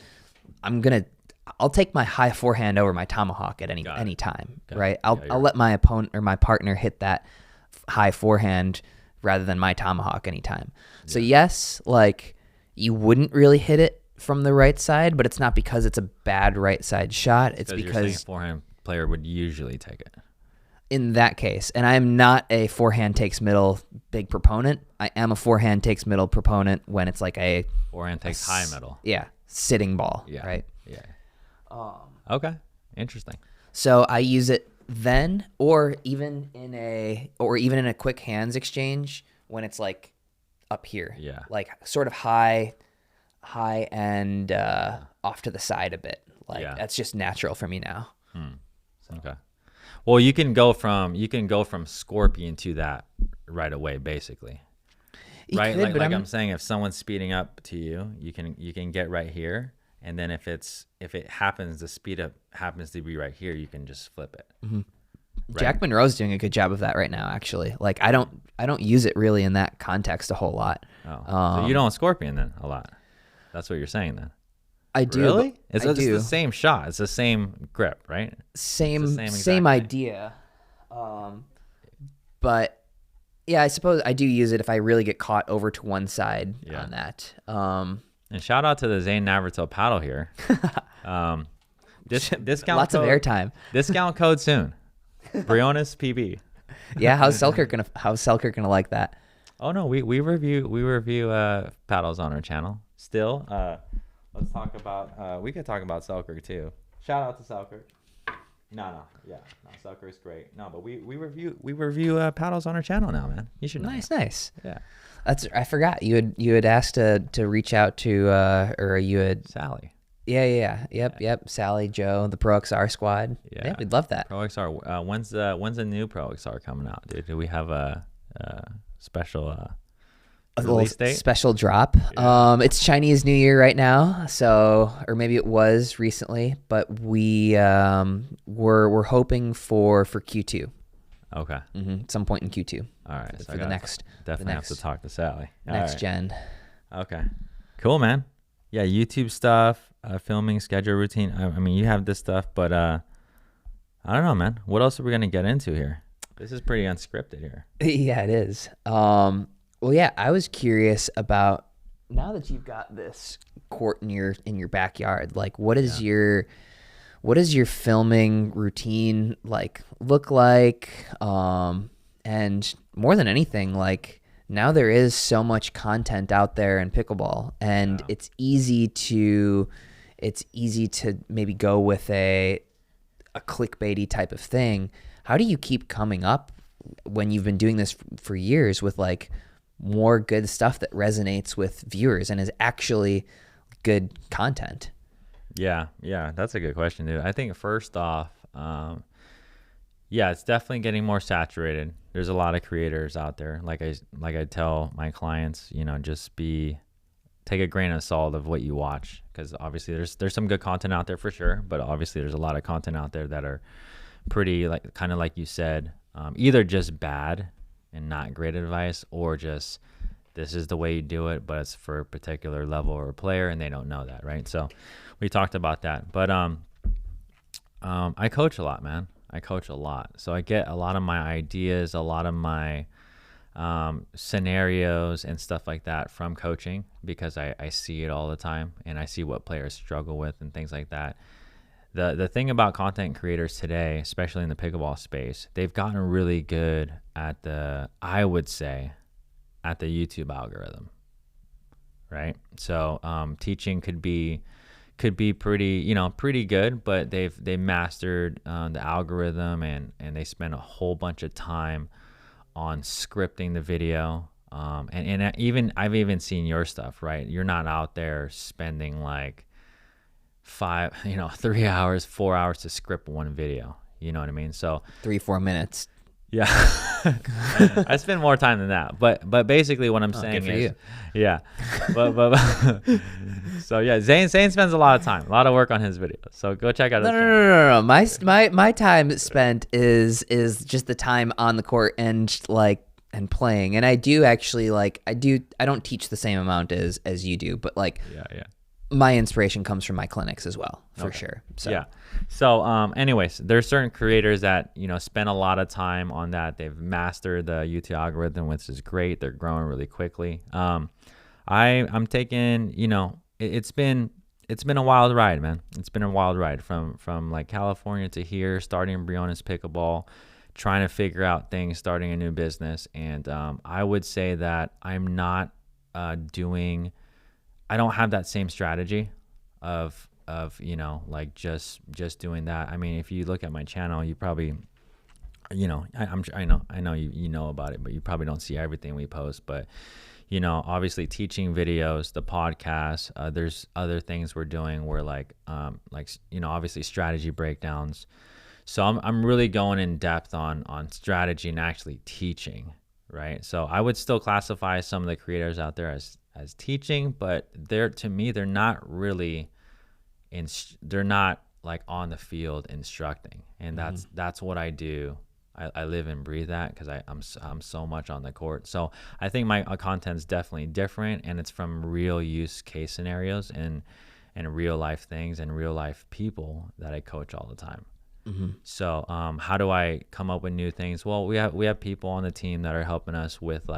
I'll take my high forehand over my tomahawk at any time, right? I'll let my opponent or my partner hit that high forehand rather than my tomahawk anytime. So yes, like you wouldn't really hit it from the right side, but it's not because it's a bad right side shot. It's because you're saying a forehand player would usually take it. In that case, and I am not a forehand takes middle big proponent. I am a forehand takes middle proponent when it's like a forehand takes high middle. Yeah, sitting ball. Yeah. Right. Yeah. Okay. Interesting. So I use it then, or even in a quick hands exchange when it's like up here. Yeah. Like sort of high and off to the side a bit. Like that's just natural for me now. So. Okay. Well, you can go from scorpion to that right away, basically. Right? Could, like I'm saying, if someone's speeding up to you, you can get right here, and then if it happens, the speed up happens to be right here, you can just flip it. Mm-hmm. Right? Jack Monroe's doing a good job of that right now, actually. Like I don't use it really in that context a whole lot. Oh, so you don't scorpion then a lot. That's what you're saying then. I do. Really? It's the same shot. It's the same grip, right? Same idea. But yeah, I suppose I do use it if I really get caught over to one side on that. And shout out to the Zane Navratil paddle here. Discount lots code, of airtime. Discount code soon. Briones PB. Yeah, how's Selkirk gonna like that? Oh no, we review paddles on our channel. Still, let's talk about. We could talk about Selkirk too. Shout out to Selkirk. No, Selkirk's great. No, but we review paddles on our channel now, man. You should know. Nice. Yeah, I forgot you had asked to reach out to or you had Sally. Yeah. Yep. Sally, Joe, the Pro XR squad. Yeah, we'd love that. Pro XR. When's the new Pro XR coming out, dude? Do we have a special release date? Special drop? Yeah. It's Chinese New Year right now, so or maybe it was recently, but we're hoping for Q2. Okay. Mm-hmm. Some point in Q2. All right. So the next have to talk to Sally. Next gen. Okay. Cool, man. Yeah, YouTube stuff, filming, schedule, routine. I mean, you have this stuff, but I don't know, man. What else are we gonna get into here? This is pretty unscripted here. Yeah, it is. Well, yeah, I was curious about now that you've got this court in your backyard. Like, what is your filming routine look like? And more than anything, like now there is so much content out there in pickleball, and it's easy to maybe go with a clickbaity type of thing. How do you keep coming up when you've been doing this for years with like more good stuff that resonates with viewers and is actually good content? Yeah, that's a good question, dude. I think first off, it's definitely getting more saturated. There's a lot of creators out there. Like I tell my clients, just take a grain of salt of what you watch, because obviously there's some good content out there for sure, but obviously there's a lot of content out there that are pretty kind of like you said, either just bad and not great advice, or just this is the way you do it, but it's for a particular level or player and they don't know that, right? So we talked about that. But I coach a lot, man. I coach a lot. So I get a lot of my ideas, a lot of my scenarios and stuff like that from coaching, because I see it all the time and I see what players struggle with and things like that. The thing about content creators today, especially in the pickleball space, they've gotten really good at I would say, at the YouTube algorithm, right? So teaching could be pretty good, but they mastered the algorithm, and they spend a whole bunch of time on scripting the video. And I've even seen your stuff, right? You're not out there spending like 3 hours, 4 hours to script one video. You know what I mean? So 3-4 minutes. Yeah. I spend more time than that, but basically what I'm saying is, you. Yeah, but so yeah, Zane spends a lot of time, a lot of work on his videos. So go check out. No. My time spent is just the time on the court and playing. And I do actually I don't teach the same amount as you do, but yeah. My inspiration comes from my clinics as well, for sure. So. Yeah. So, anyways, there's certain creators that, spend a lot of time on that. They've mastered the YouTube algorithm, which is great. They're growing really quickly. I'm taking, it's been a wild ride, man. It's been a wild ride from like California to here, starting Briones Pickleball, trying to figure out things, starting a new business. And, I would say that I'm not, I don't have that same strategy of just doing that. I mean, if you look at my channel, you probably, I know you know about it, but you probably don't see everything we post. But obviously teaching videos, the podcast, there's other things we're doing where obviously strategy breakdowns. So I'm really going in depth on strategy and actually teaching, right? So I would still classify some of the creators out there as teaching, but to me they're not really they're not like on the field instructing, and that's what I do. I live and breathe that, because I'm so much on the court. So I think my content's definitely different, and it's from real use case scenarios and real life things and real life people that I coach all the time. So how do I come up with new things? Well, we have people on the team that are helping us with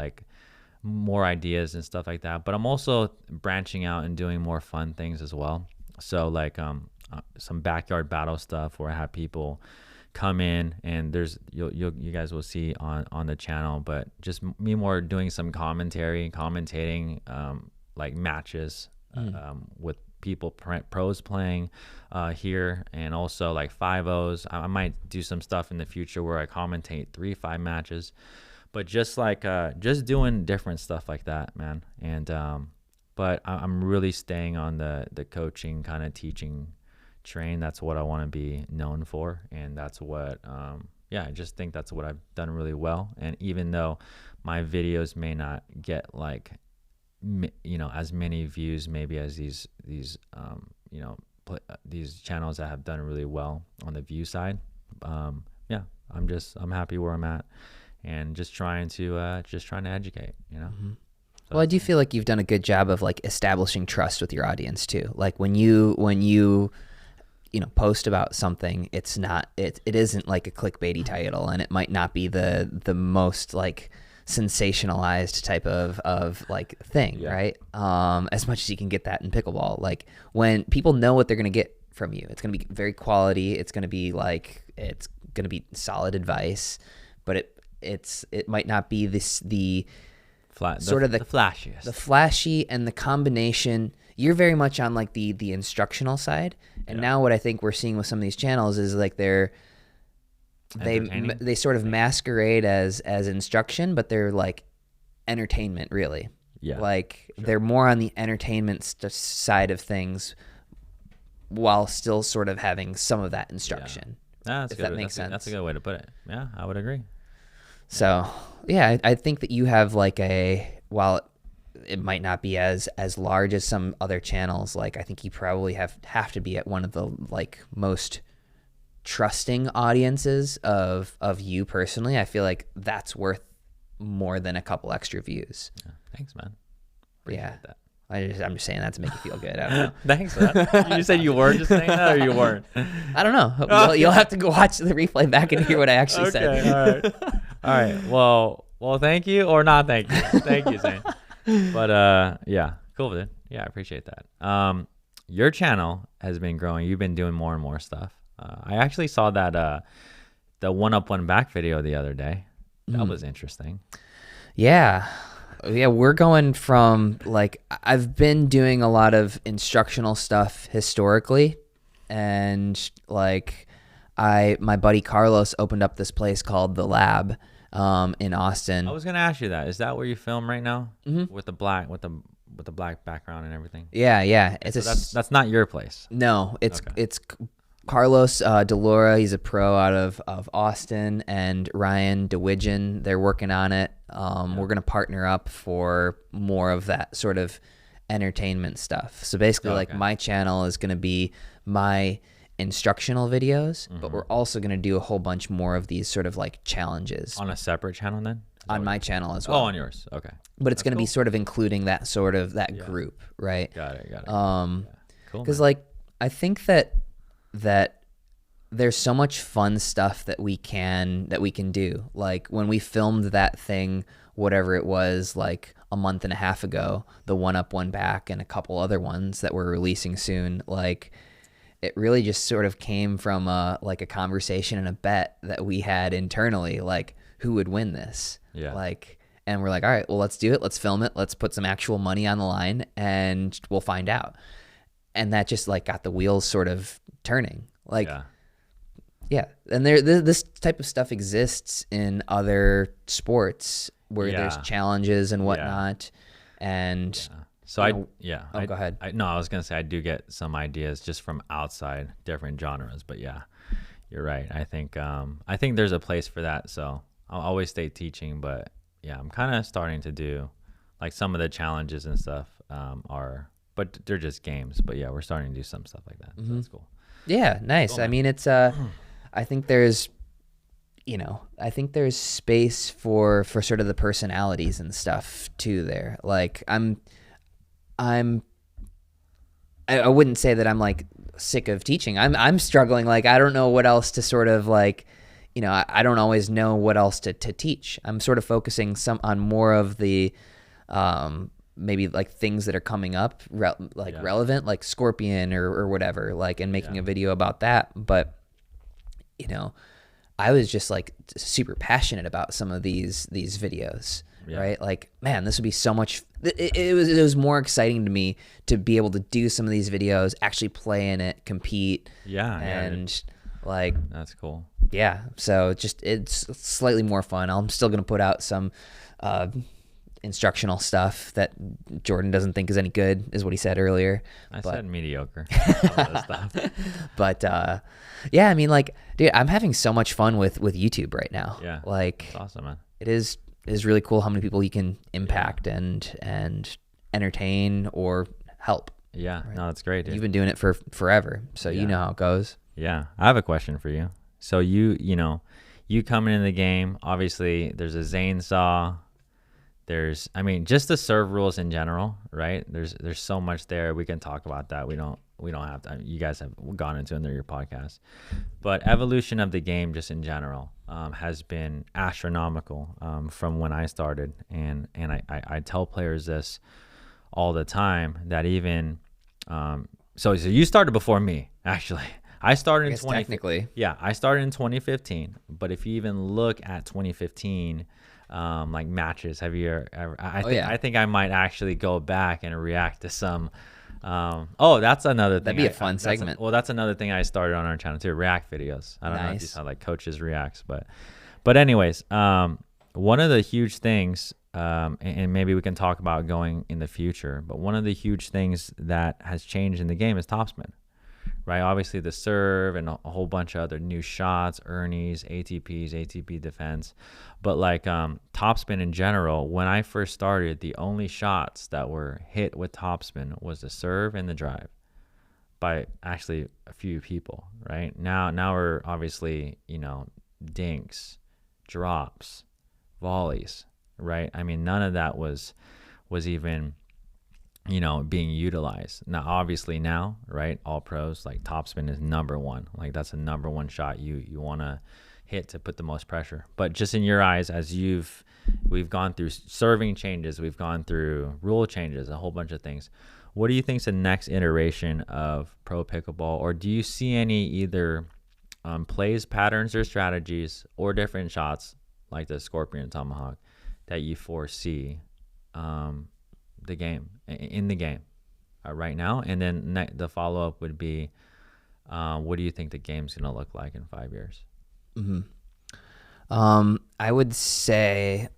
more ideas and stuff like that, but I'm also branching out and doing more fun things as well. So some backyard battle stuff where I have people come in, and you guys will see on the channel, but just me more doing some commentating matches with people, pros playing here, and also like 5-0s. I might do some stuff in the future where I commentate 3-5 matches. But just doing different stuff like that, man. And but I'm really staying on the coaching kind of teaching train. That's what I want to be known for, and that's what I just think that's what I've done really well. And even though my videos may not get as many views maybe as these channels that have done really well on the view side, I'm happy where I'm at. And just trying to educate, So well, I do feel like you've done a good job of establishing trust with your audience too. Like when you post about something, it isn't like a clickbaity title, and it might not be the most sensationalized type of thing, right? As much as you can get that in pickleball, when people know what they're gonna get from you, it's gonna be very quality. It's gonna be solid advice, but it might not be the flashiest, the flashy, and the combination. You're very much on the instructional side, and now what I think we're seeing with some of these channels is they sort of masquerade as instruction, but they're entertainment, really. Yeah. Like they're more on the entertainment side of things while still sort of having some of that instruction. That's if good. that makes sense. That's a good way to put it. Yeah, I would agree. So, yeah, I think that you have like while it might not be as large as some other channels, like I think you probably have to be at one of the like most trusting audiences of you personally. I feel like that's worth more than a couple extra views. Yeah. Thanks, man. Appreciate that. I'm just saying that to make you feel good. I don't know. Thanks, man. You said you were just saying that, or you weren't? I don't know. You'll have to go watch the replay back and hear what I actually said. All right. Well, thank you or not thank you. Thank you, Zane. But yeah, cool, dude. Yeah, I appreciate that. Your channel has been growing. You've been doing more and more stuff. I actually saw that the 1 up 1 back video the other day. That was interesting. Yeah, we're going from like I've been doing a lot of instructional stuff historically, and like my buddy Carlos opened up this place called The Lab in Austin. I was gonna ask you that. Is that where you film right now? With the black background and everything? Yeah. That's not your place. No, it's Carlos Delora. He's a pro out of Austin, and Ryan DeWidgeon. They're working on it. We're gonna partner up for more of that sort of entertainment stuff. So basically, like my channel is gonna be my instructional videos, but we're also gonna do a whole bunch more of these sort of like challenges on a separate channel then. On my channel as well. Oh, on yours. Okay. But it's going to be sort of including that sort of group, right? Got it. Cool. Because like I think that there's so much fun stuff that we can do. Like when we filmed that thing, whatever it was, like a month and a half ago, the 1 up 1 back, and a couple other ones that we're releasing soon. Like it really just sort of came from like a conversation and a bet that we had internally, like who would win this. Yeah. Like, and we're like, all right, well, let's do it. Let's film it. Let's put some actual money on the line and we'll find out. And that just like got the wheels sort of turning. Like, yeah. And this type of stuff exists in other sports where there's challenges and whatnot. And so go ahead. I was going to say, I do get some ideas just from outside different genres, but yeah, you're right. I think there's a place for that. So I'll always stay teaching, but yeah, I'm kind of starting to do like some of the challenges and stuff but they're just games. But yeah, we're starting to do some stuff like that. So that's cool. Yeah, nice. Cool, I mean, it's I think there's space for sort of the personalities and stuff too there. Like I wouldn't say that I'm like sick of teaching. I'm struggling. Like I don't know what else to sort of like. I don't always know what else to teach. I'm sort of focusing on more of the maybe like things that are coming up, relevant, like Scorpion or whatever, like, and making a video about that. But, I was just like super passionate about some of these videos, right? Like, man, this would be so much. It was more exciting to me to be able to do some of these videos, actually play in it, compete. Like, that's cool. Yeah, so it's slightly more fun. I'm still gonna put out some instructional stuff that Jordan doesn't think is any good, is what he said earlier. I said mediocre. Stuff. But yeah, I mean, like, dude, I'm having so much fun with YouTube right now. Yeah, like, that's awesome, man. It is really cool how many people you can impact and entertain or help. Yeah, right? No, that's great, dude. You've been doing it for forever, so you know how it goes. Yeah, I have a question for you. So you coming in the game, obviously there's a Zane saw. There's, just the serve rules in general, right? There's so much there. We can talk about that. We don't have to. You guys have gone into it in your podcast, but evolution of the game just in general has been astronomical from when I started, and I tell players this all the time that even so you started before me, actually. I started in technically. Yeah, I started in 2015. But if you even look at 2015, like matches, have you ever? I think I might actually go back and react to some. That's another thing. That'd be a fun segment. That's another thing I started on our channel too. React videos. I don't know if you saw like coaches reacts, but anyways, one of the huge things and maybe we can talk about going in the future, but one of the huge things that has changed in the game is topspin, right? Obviously the serve and a whole bunch of other new shots, ernies, ATPs, ATP defense. But like topspin in general, when I first started, the only shots that were hit with topspin was the serve and the drive by actually a few people, right? Now we're obviously, dinks, drops, volleys, right? I mean, none of that was even being utilized. Now, obviously now, right, all pros, like topspin is number one. Like that's a number one shot you want to hit to put the most pressure. But just in your eyes, as we've gone through serving changes, we've gone through rule changes, a whole bunch of things. What do you think is the next iteration of pro pickleball? Or do you see any either plays, patterns, or strategies, or different shots like the Scorpion Tomahawk that you foresee in the game right now? And then the follow-up would be, what do you think the game's going to look like in 5 years? I would say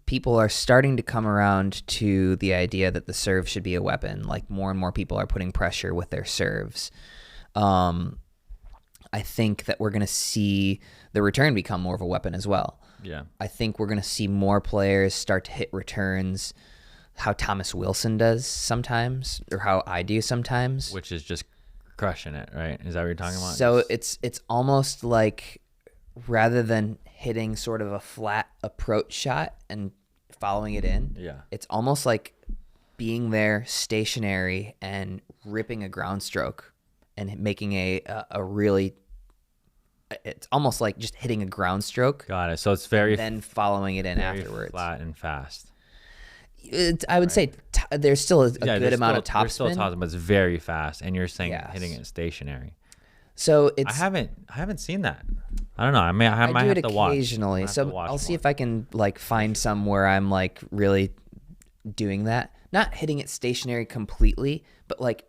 people are starting to come around to the idea that the serve should be a weapon. Like more and more people are putting pressure with their serves. I think that we're going to see the return become more of a weapon as well. Yeah. I think we're going to see more players start to hit returns how Thomas Wilson does sometimes, or how I do sometimes. Which is just crushing it, right? Is that what you're talking about? So it's almost like rather than hitting sort of a flat approach shot and following it in, it's almost like being there stationary and ripping a ground stroke and making a really, it's almost like just hitting a ground stroke. Got it. So it's very, then following it in very afterwards. flat and fast. I would say there's still a good amount of topspin. There's still topspin, but it's very fast. And you're saying hitting it stationary. So it's I haven't seen that. I don't know. I might do have it to watch. Occasionally. So I'll see if I can like find some where I'm like really doing that. Not hitting it stationary completely, but like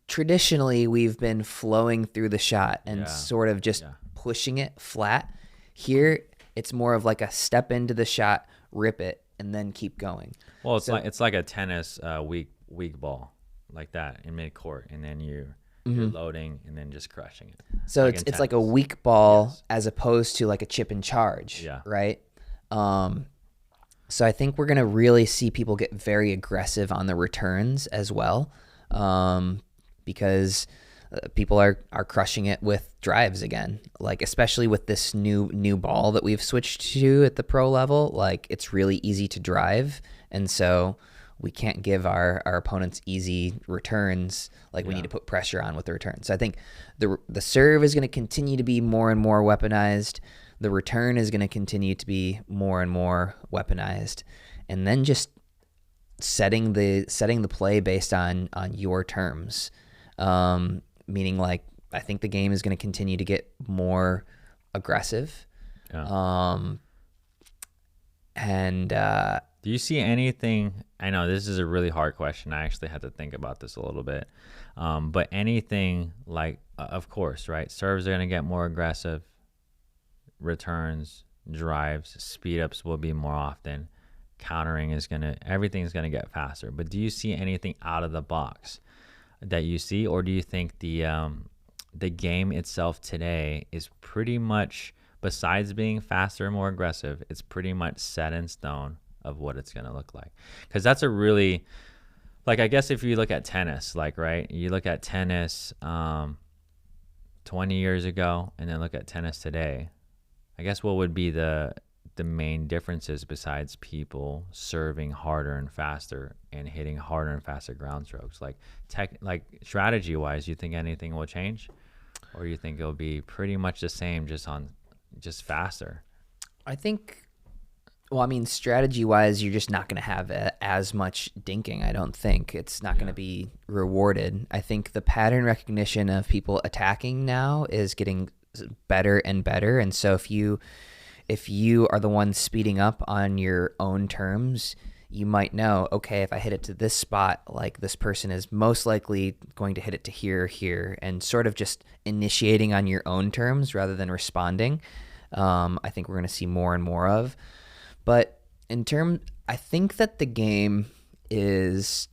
traditionally we've been flowing through the shot and sort of just pushing it flat. Here it's more of like a step into the shot, rip it, and then keep going. Well, it's like a tennis weak ball like that in mid court, and then you're loading and then just crushing it. So like it's like a weak ball as opposed to like a chip and charge, right? So I think we're gonna really see people get very aggressive on the returns as well, because people are crushing it with drives again. Like especially with this new ball that we've switched to at the pro level, like it's really easy to drive, and so we can't give our opponents easy returns. Like we need to put pressure on with the return. So I think the serve is going to continue to be more and more weaponized. The return is going to continue to be more and more weaponized, and then just setting the play based on your terms. Meaning like I think the game is going to continue to get more aggressive. Do you see anything? I know this is a really hard question. I actually had to think about this a little bit. But anything like, of course, right? Serves are going to get more aggressive. Returns, drives, speed ups will be more often. Countering everything's going to get faster. But do you see anything out of the box that you see? Or do you think the game itself today is pretty much, besides being faster and more aggressive, it's pretty much set in stone of what it's going to look like? Because that's a really, like, I guess if you look at tennis, like, right, you look at tennis 20 years ago and then look at tennis today, I guess what would be the main differences besides people serving harder and faster and hitting harder and faster ground strokes? Like strategy wise, you think anything will change, or you think it'll be pretty much the same, just faster? I think, well, I mean, strategy-wise, you're just not going to have as much dinking, I don't think. It's not going to be rewarded. I think the pattern recognition of people attacking now is getting better and better. And so if you are the one speeding up on your own terms, you might know, okay, if I hit it to this spot, like this person is most likely going to hit it to here, and sort of just initiating on your own terms rather than responding. I think we're going to see more and more of. But I think that the game is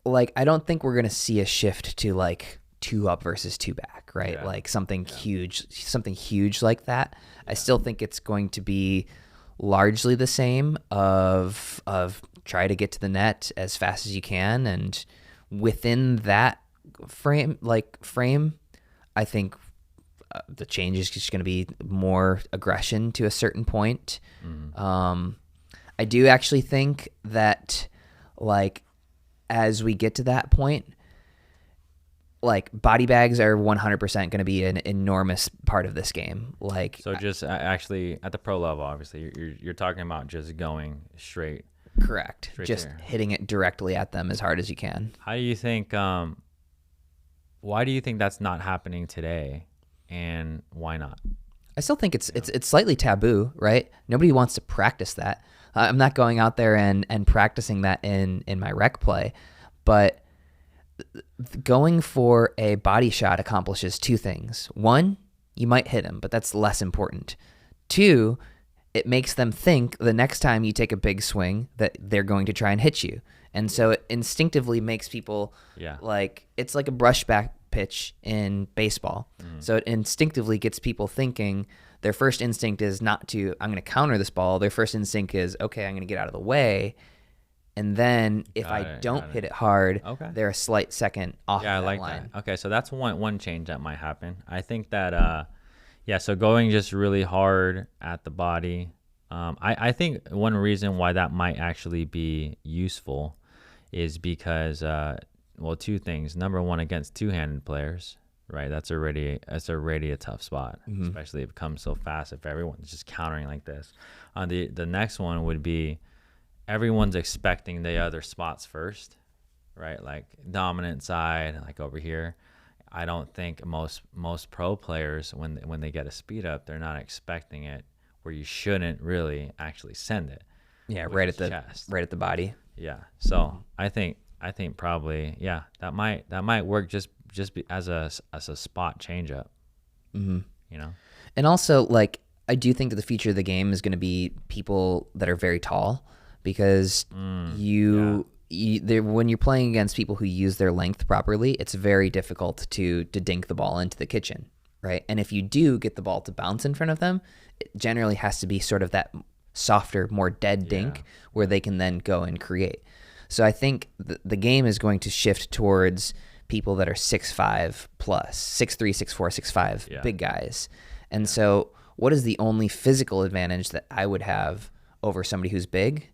like, I don't think we're going to see a shift to like 2 up versus 2 back, right? Yeah. Like something huge like that. I still think it's going to be largely the same of try to get to the net as fast as you can, and within that frame, I think the change is just going to be more aggression to a certain point. I do actually think that, like, as we get to that point, like, body bags are 100% going to be an enormous part of this game. Like, so just actually at the pro level, obviously, you're talking about just going straight. Correct. Just there. hitting it directly at them as hard as you can. How do you think? Why do you think that's not happening today, and why not? I still think it's slightly taboo, right? Nobody wants to practice that. I'm not going out there and practicing that in my rec play, but going for a body shot accomplishes 2 things. 1, you might hit him, but that's less important. 2, it makes them think the next time you take a big swing that they're going to try and hit you. And so it instinctively makes people like, it's like a brushback pitch in baseball. So it instinctively gets people thinking their first instinct is not to, I'm going to counter this ball. Their first instinct is, okay, I'm going to get out of the way. And then if I don't hit it hard, they're a slight second off that line. That. Okay, so that's one change that might happen. I think that, so going just really hard at the body. I think one reason why that might actually be useful is because, 2 things. Number one, against 2-handed players, right? That's already a tough spot, especially if it comes so fast. If everyone's just countering like this, the next one would be everyone's expecting the other spots first, right? Like dominant side, like over here. I don't think most pro players, when they get a speed up, they're not expecting it where you shouldn't really actually send it. Yeah, right at the chest, right at the body. Yeah. So I think probably that might work just as a spot change up. You know. And also, like, I do think that the future of the game is going to be people that are very tall, because when you're playing against people who use their length properly, it's very difficult to dink the ball into the kitchen, right? And if you do get the ball to bounce in front of them, it generally has to be sort of that softer, more dead dink where they can then go and create. So I think the game is going to shift towards people that are 6'5 plus, 6'3, 6'4, 6'5, big guys. And so what is the only physical advantage that I would have over somebody who's big?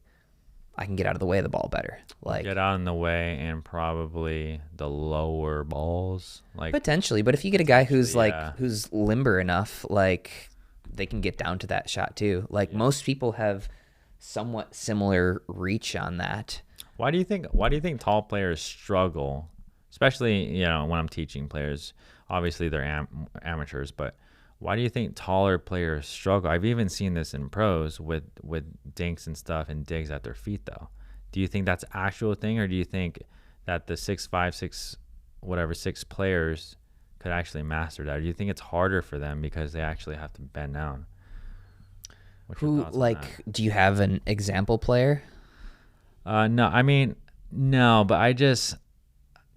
I can get out of the way of the ball better. Like, get out in the way and probably the lower balls. Like, potentially, but if you get a guy who's who's limber enough, like, they can get down to that shot too. Like, most people have somewhat similar reach on that. Why do you think tall players struggle? Especially, when I'm teaching players, obviously they're amateurs, but why do you think taller players struggle? I've even seen this in pros with dinks and stuff and digs at their feet, though. Do you think that's an actual thing, or do you think that the 6'5", 6 players could actually master that? Or do you think it's harder for them because they actually have to bend down? Do you have an example player? No, I mean, no, but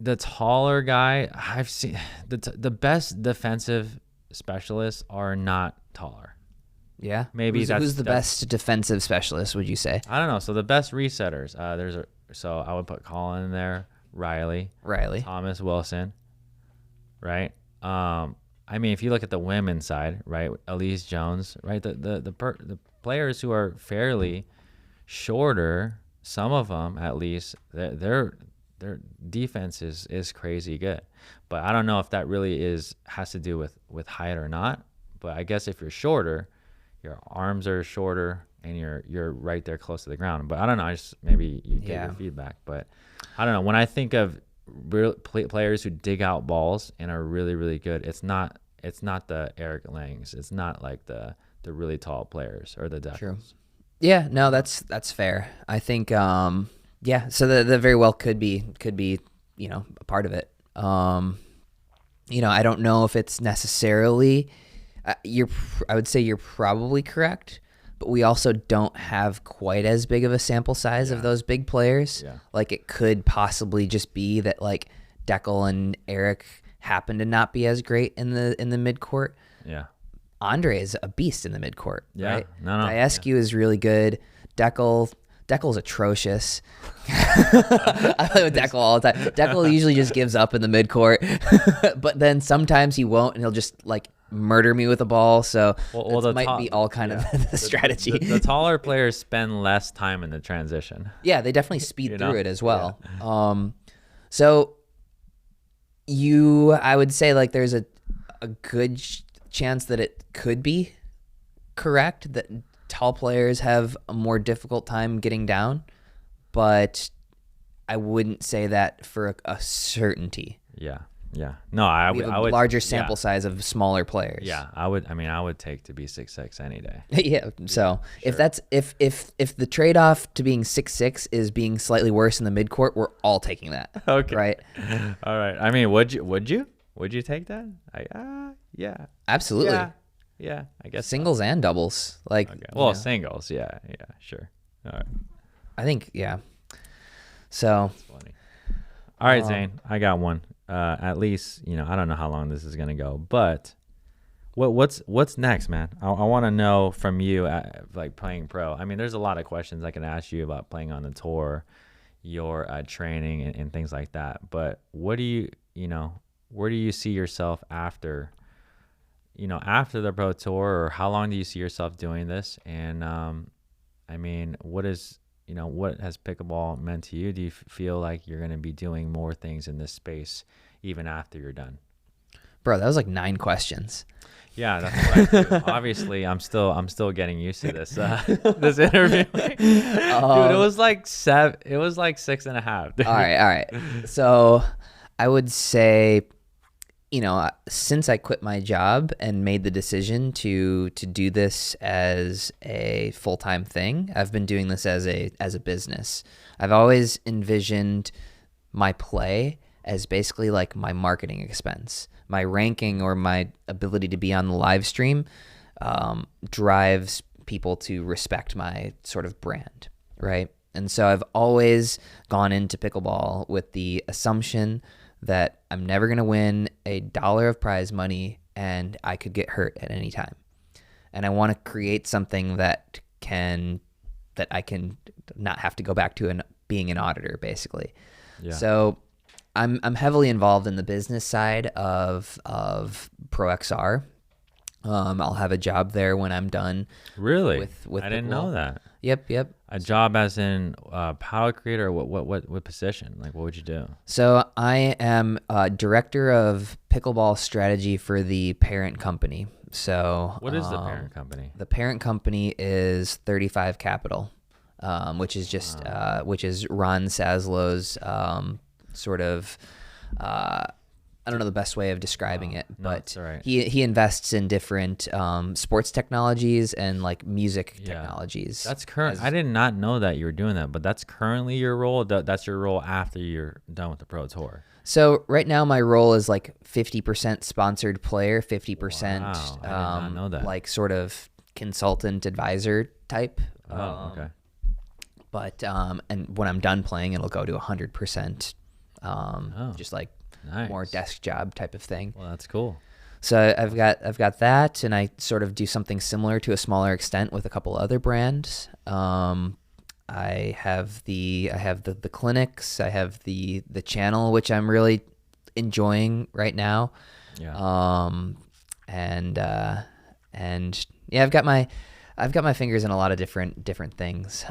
the taller guy, I've seen the best defensive specialists are not taller. Yeah, maybe who's the best defensive specialist, would you say? I don't know. So the best resetters, so I would put Colin in there, Riley, Thomas Wilson, right? I mean, if you look at the women's side, right, Elise Jones, right, the players who are fairly shorter, some of them at least, their defense is crazy good. But I don't know if that really has to do with height or not. But I guess if you're shorter, your arms are shorter and you're right there close to the ground. But I don't know. Maybe you get your feedback. But I don't know. When I think of players who dig out balls and are really, really good, it's not the Eric Langs. It's not like the really tall players or the Decals. True. Yeah. No, that's fair. I think. So that very well could be a part of it. I don't know if it's necessarily. I would say you're probably correct, but we also don't have quite as big of a sample size of those big players. Yeah. Like it could possibly just be that like Deckel and Eric happen to not be as great in the midcourt. Yeah. Andre is a beast in the midcourt, Yeah. right? No. Diescu is really good. Deckel's atrocious. I play with Deckel all the time. Deckel usually just gives up in the midcourt, but then sometimes he won't, and he'll just like murder me with a ball. So that might be all kind of the strategy. The taller players spend less time in the transition. Yeah, they definitely speed through it as well. Yeah. So I would say like there's a good chance that it could be correct that tall players have a more difficult time getting down, but I wouldn't say that for a certainty. Yeah. No, I would. Larger sample size of smaller players. Yeah, I would. I mean, I would take to be 6'6" any day. Yeah. So if that's if the trade off to being 6'6" is being slightly worse in the midcourt, we're all taking that. Okay. Right. All right. I mean, would you take that? Yeah. Absolutely. Yeah. I guess singles and doubles. Like. Okay. Well, singles. Yeah. Sure. All right. I think So. That's funny. All right, Zane. I got one. At least, I don't know how long this is gonna go, but what's next, man? I want to know from you, like playing pro. I mean, there's a lot of questions I can ask you about playing on the tour, your training and things like that. But what do where do you see yourself after the pro tour, or how long do you see yourself doing this? And I mean, what has pickleball meant to you? Do you feel like you're going to be doing more things in this space even after you're done? Bro, that was like 9 questions. Yeah, that's what I do. Obviously, I'm still getting used to this this interview. Dude, it was like 7. It was like 6.5. Dude. All right. So I would say, since I quit my job and made the decision to do this as a full-time thing, I've been doing this as a business. I've always envisioned my play as basically like my marketing expense. My ranking or my ability to be on the live stream drives people to respect my sort of brand, right? And so I've always gone into pickleball with the assumption that I'm never going to win $1 of prize money and I could get hurt at any time. And I want to create something that I can not have to go back to being an auditor, basically. Yeah. So I'm heavily involved in the business side of Pro XR. I'll have a job there when I'm done. Really? With I didn't know that. Yep. A job as in power creator, or what position? Like, what would you do? So I am director of pickleball strategy for the parent company. So what is the parent company? The parent company is 35 Capital, which is just which is Ron Saslow's sort of. I don't know the best way of describing it, but right. he invests in different sports technologies and like music technologies. That's current. I did not know that you were doing that, but that's currently your role. That's your role after you're done with the pro tour. So right now my role is like 50% sponsored player, 50% Wow, I did not know that. Like sort of consultant advisor type. Okay. But and when I'm done playing, it'll go to 100%. Just like. Nice. More desk job type of thing. Well, that's cool. So I've got that, and I sort of do something similar to a smaller extent with a couple other brands. I have the clinics. I have the channel, which I'm really enjoying right now. Yeah. And yeah, I've got my fingers in a lot of different things.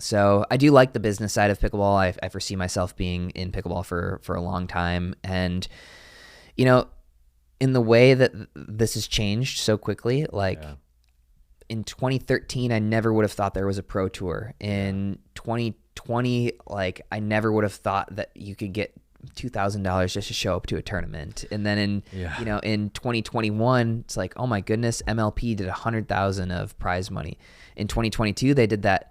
So I do like the business side of pickleball. I foresee myself being in pickleball for a long time. And, in the way that this has changed so quickly, like in 2013, I never would have thought there was a pro tour. In 2020, like I never would have thought that you could get $2,000 just to show up to a tournament. And then in 2021, it's like, oh my goodness, MLP did $100,000 of prize money. In 2022, they did that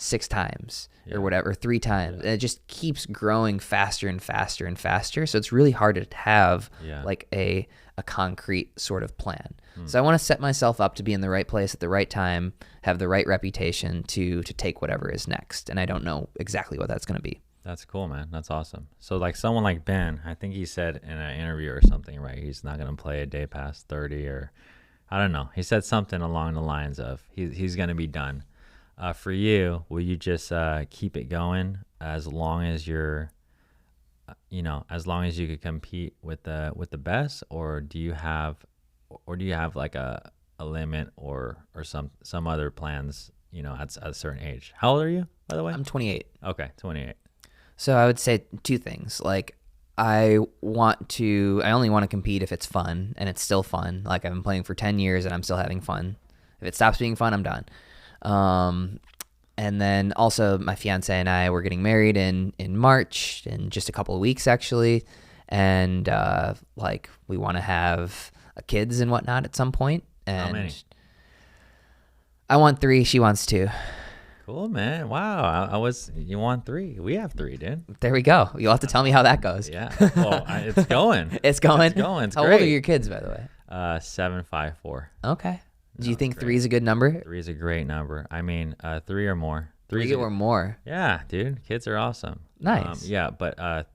6 times or whatever, 3 times. And it just keeps growing faster and faster and faster. So it's really hard to have like a concrete sort of plan. So I want to set myself up to be in the right place at the right time, have the right reputation to take whatever is next. And I don't know exactly what that's going to be. That's cool, man. That's awesome. So like someone like Ben, I think he said in an interview or something, right? He's not going to play a day past 30, or I don't know. He said something along the lines of he's going to be done. For you, will you just keep it going as long as you're, as long as you could compete with the best, or do you have like a limit or some other plans, at a certain age? How old are you, by the way? I'm 28. Okay, 28. So I would say 2 things. Like I only want to compete if it's fun and it's still fun. Like I've been playing for 10 years and I'm still having fun. If it stops being fun, I'm done. And then also my fiance and I were getting married in March, in just a couple of weeks actually. And like we want to have kids and whatnot at some point. And how many? I want 3, she wants 2. Cool, man. Wow. You want 3. We have 3, dude. There we go. You'll have to tell me how that goes. Yeah. Well, it's going. It's going? It's going. It's how great. old are your kids, by the way? 7, 5, 4. Okay. Do you think great. 3 is a good number? 3 is a great number. I mean, 3 or more. 3 or more. Yeah, dude. Kids are awesome. Nice. Yeah, but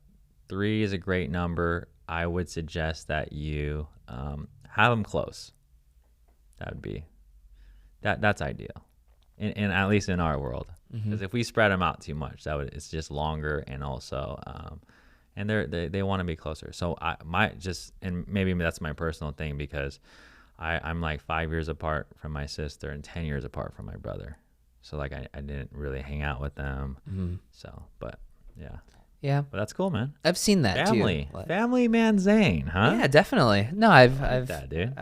3 is a great number. I would suggest that you have them close. That would be that's ideal. In at least in our world, because if we spread them out too much, it's just longer, and also and they want to be closer. So and maybe that's my personal thing, because I'm like 5 years apart from my sister and 10 years apart from my brother. So like I didn't really hang out with them. So, but yeah, but that's cool, man. I've seen that Family, too. family man Zane, huh? Yeah, definitely. No, I've that, dude.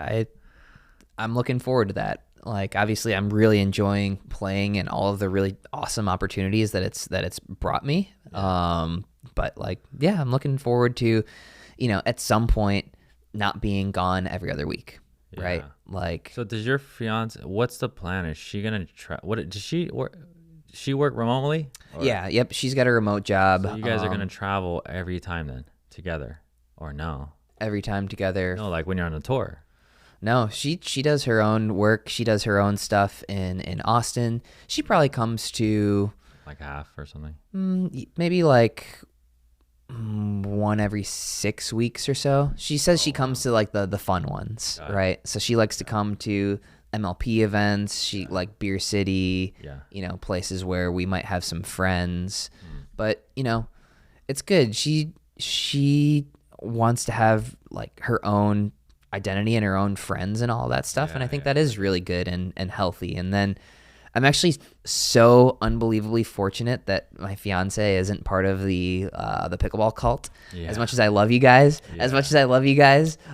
I'm looking forward to that. Like obviously I'm really enjoying playing and all of the really awesome opportunities that it's brought me. But like, yeah, I'm looking forward to, at some point not being gone every other week. Yeah. Right. Like, so does your fiance, what's the plan? Is she going to try, does she work? She work remotely? Or? Yeah. Yep. She's got a remote job. So you guys are going to travel every time then together, or no? Every time together. No, like when you're on a tour. No, she does her own work. She does her own stuff in Austin. She probably comes to like half or something. Maybe like one every 6 weeks or so. She says she comes to like the fun ones, right? So she likes to come to MLP events. She like Beer City, places where we might have some friends. But it's good. She wants to have like her own identity and her own friends and all that stuff, and I think that is really good and healthy. And then I'm actually so unbelievably fortunate that my fiance isn't part of the pickleball cult. As much as I love you guys,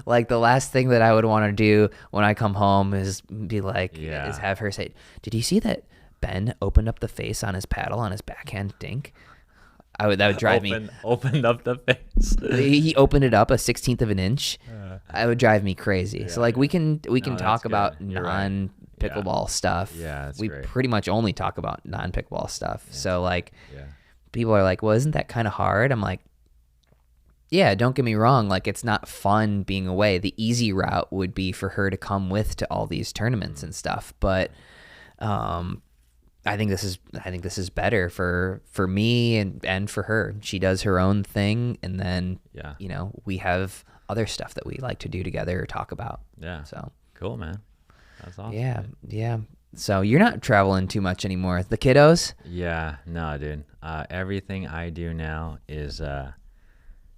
like the last thing that I would want to do when I come home is be like, is have her say, "Did you see that Ben opened up the face on his paddle on his backhand dink?" That would drive me. Opened up the face. He opened it up 1/16 of an inch. It would drive me crazy. So like we can talk about non-pickleball stuff. Yeah, that's we great. pretty much only talk about non-pickleball stuff. So like people are like, well, isn't that kind of hard? I'm like, yeah, don't get me wrong. Like it's not fun being away. The easy route would be for her to come with to all these tournaments and stuff. But I think this is better for me and for her. She does her own thing, and then we have other stuff that we like to do together or talk about. Yeah. So cool, man. That's awesome. Yeah, yeah. So you're not traveling too much anymore. The kiddos? Yeah, no, dude. Everything I do now is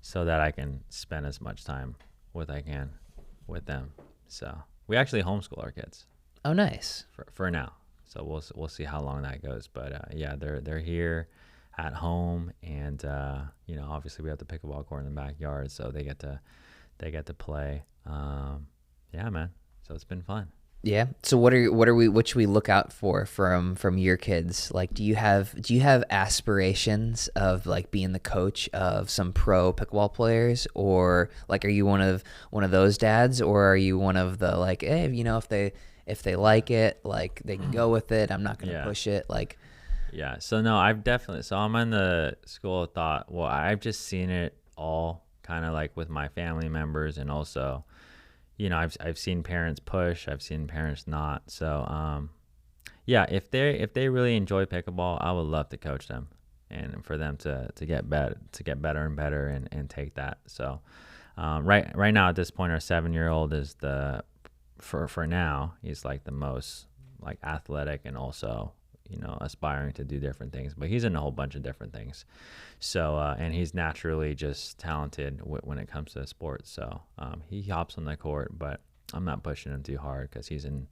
so that I can spend as much time I can with them. So we actually homeschool our kids. Oh, nice. For now. So we'll see how long that goes. But yeah, they're here at home, and obviously we have the pickleball court in the backyard, so they get to play. Yeah, man. So it's been fun. Yeah. So what should we look out for from your kids? Like, do you have aspirations of like being the coach of some pro pickleball players, or like are you one of those dads, or are you one of the like, hey, if they like it, like they can go with it. I'm not gonna push it. Like, Yeah. So no, so I'm in the school of thought. Well, I've just seen it all kind of like with my family members, and also, I've seen parents push, I've seen parents not. So, yeah, if they really enjoy pickleball, I would love to coach them, and for them to get better and better, and take that. So, right now at this point, our 7-year-old is for now, he's like the most like athletic, and also aspiring to do different things, but he's in a whole bunch of different things. So and he's naturally just talented when it comes to sports. So he hops on the court, but I'm not pushing him too hard because he's in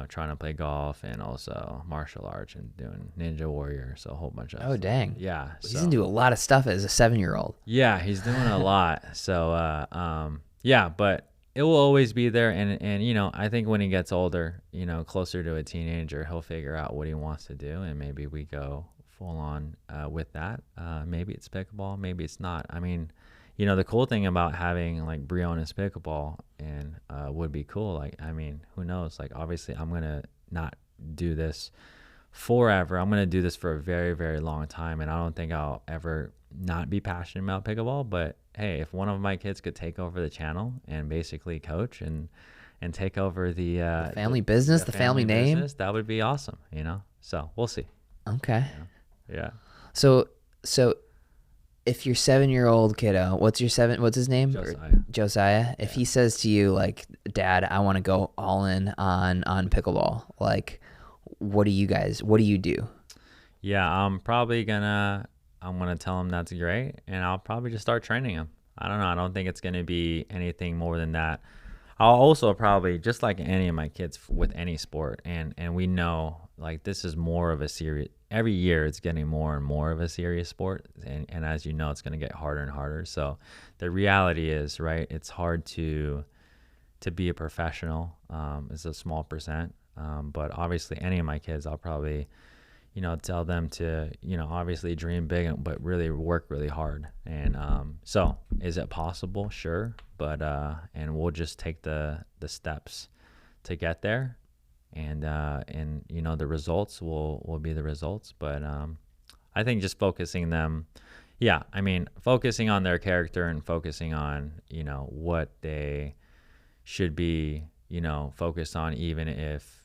trying to play golf, and also martial arts, and doing Ninja Warrior. So a whole bunch of Oh, dang. Yeah. He's into a lot of stuff as a 7-year-old. Yeah, he's doing a lot. So yeah, but it will always be there. And I think when he gets older, closer to a teenager, he'll figure out what he wants to do, and maybe we go full on with that. Maybe it's pickleball, maybe it's not. I mean, the cool thing about having like Briones Pickleball and would be cool. Like, I mean, who knows? Like, obviously, I'm gonna not do this forever. I'm gonna do this for a very, very long time, and I don't think I'll ever not be passionate about pickleball. But hey, if one of my kids could take over the channel and basically coach and take over the family business, the family name, business, that would be awesome. So we'll see. Okay. Yeah. So if your 7-year-old kiddo, what's his name? Josiah. If he says to you like, Dad, I want to go all in on pickleball, like, what do you do? Yeah, I'm gonna tell him that's great, and I'll probably just start training him. I don't know. I don't think it's gonna be anything more than that. I'll also probably, just like any of my kids with any sport, and we know like this is more of a serious, every year it's getting more and more of a serious sport, and as you know, it's going to get harder and harder. So the reality is, right, it's hard to be a professional. It's a small percent, but obviously any of my kids, I'll probably tell them to obviously dream big, but really work really hard. And so is it possible? Sure. But and we'll just take the steps to get there, and the results will be the results. But I think just focusing on their character, and focusing on what they should be focused on, even if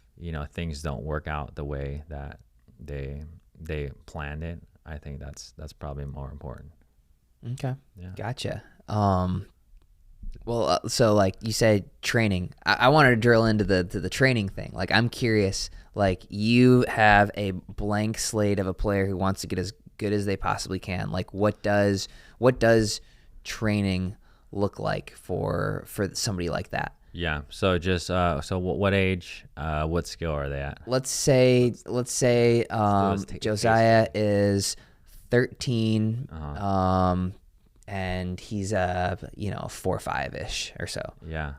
things don't work out the way that they planned it. I think that's probably more important. Okay. Yeah. Gotcha. Well, so like you said, training. I wanted to drill into the training thing. Like, I'm curious. Like, you have a blank slate of a player who wants to get as good as they possibly can. Like, what does training look like for somebody like that? Yeah. So just so what age, what skill are they at? Let's say Josiah is 13. And he's 4-5-ish or so. Yeah.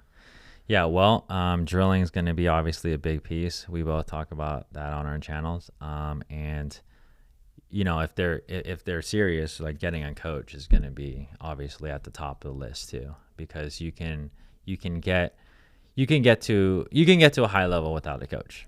Well, drilling is going to be obviously a big piece. We both talk about that on our channels. And if they're serious, like, getting a coach is going to be obviously at the top of the list too, because you can get to a high level without a coach,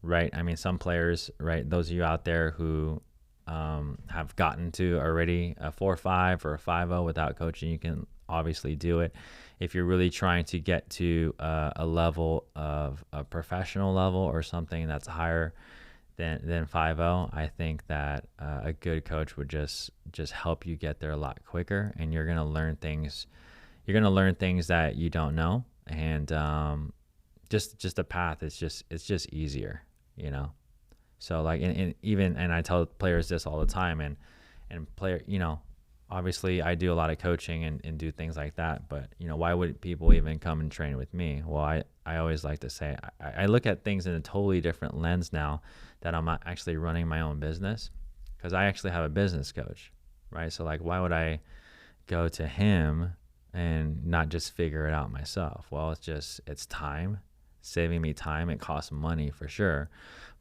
right? I mean, some players, right? Those of you out there who have gotten to already a 4-5 or a 5-0 without coaching, you can obviously do it. If you're really trying to get to a level of a professional level, or something that's higher than 5-0, I think that a good coach would just help you get there a lot quicker, and you're gonna learn things that you don't know, and just the path is just easier, So like, and I tell players this all the time, and player, obviously I do a lot of coaching and do things like that, but why would people even come and train with me? Well, I always like to say, I look at things in a totally different lens now that I'm actually running my own business, because I actually have a business coach, right? So like, why would I go to him and not just figure it out myself? Well, it's time, saving me time. It costs money for sure,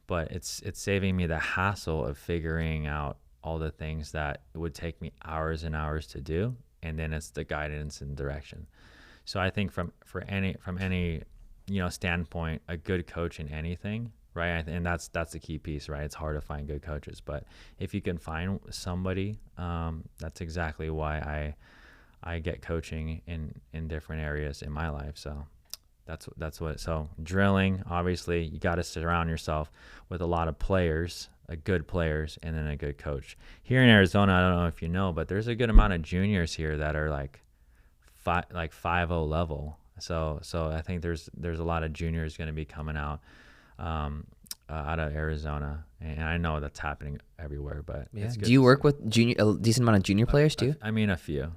but it's saving me the hassle of figuring out all the things that would take me hours and hours to do, and then it's the guidance and direction. So I think from any standpoint, a good coach in anything right? And that's the key piece, right? It's hard to find good coaches, but if you can find somebody, that's exactly why I get coaching in different areas in my life. So that's what. So drilling, obviously, you got to surround yourself with a lot of players, good players, and then a good coach. Here in Arizona, I don't know if you know, but there's a good amount of juniors here that are like 5.0 level. So I think there's a lot of juniors going to be coming out out of Arizona, and I know that's happening everywhere. But it's good. Do you work with a decent amount of junior players too? I mean, a few.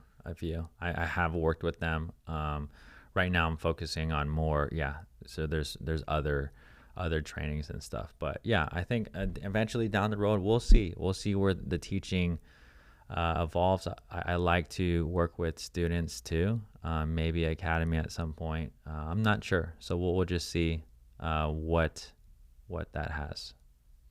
I have worked with them. Right now, I'm focusing on more. Yeah. So there's other trainings and stuff. But yeah, I think eventually down the road, we'll see where the teaching evolves. I like to work with students too. Maybe academy at some point. I'm not sure. So we'll just see what that has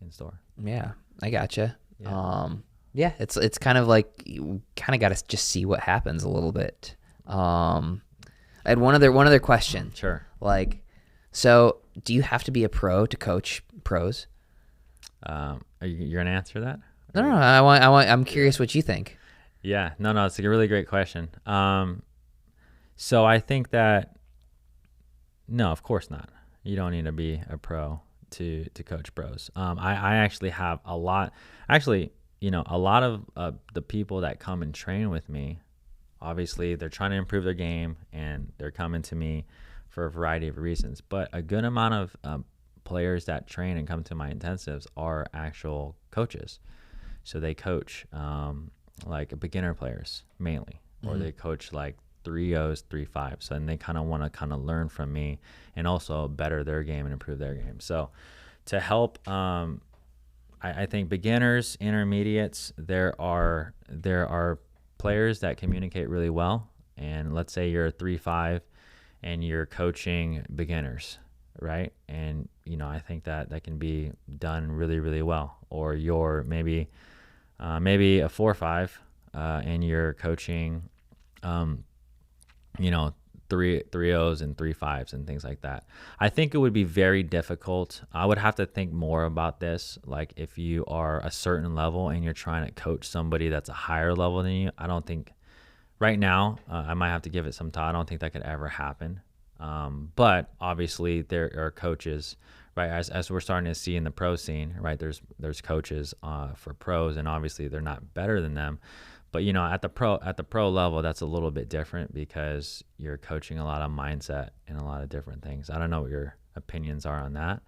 in store. Yeah, I gotcha. Yeah. Yeah, it's kind of like you kind of got to just see what happens a little bit. I had one other question. Sure. Like, so do you have to be a pro to coach pros? You're gonna answer that? No, I'm curious what you think. Yeah, no, it's a really great question. So I think that no, of course not. You don't need to be a pro to coach pros. I actually have a lot. Actually, a lot of the people that come and train with me, obviously they're trying to improve their game and they're coming to me for a variety of reasons. But a good amount of players that train and come to my intensives are actual coaches. So they coach like beginner players mainly, or they coach like 3.0s, 3.5s, and they kind of want to learn from me and also better their game and improve their game. So to help, I think beginners, intermediates, there are players that communicate really well. And let's say you're a 3.5 and you're coaching beginners, right? And I think that can be done really, really well. Or you're maybe a 4.5 and you're coaching 3.0s and 3.5s and things like that. I think it would be very difficult. I would have to think more about this. Like if you are a certain level and you're trying to coach somebody that's a higher level than you, I don't think right now, I might have to give it some thought. I don't think that could ever happen. But obviously there are coaches, right? As we're starting to see in the pro scene, right? There's coaches for pros, and obviously they're not better than them. But at the pro level, that's a little bit different because you're coaching a lot of mindset and a lot of different things. I don't know what your opinions are on that,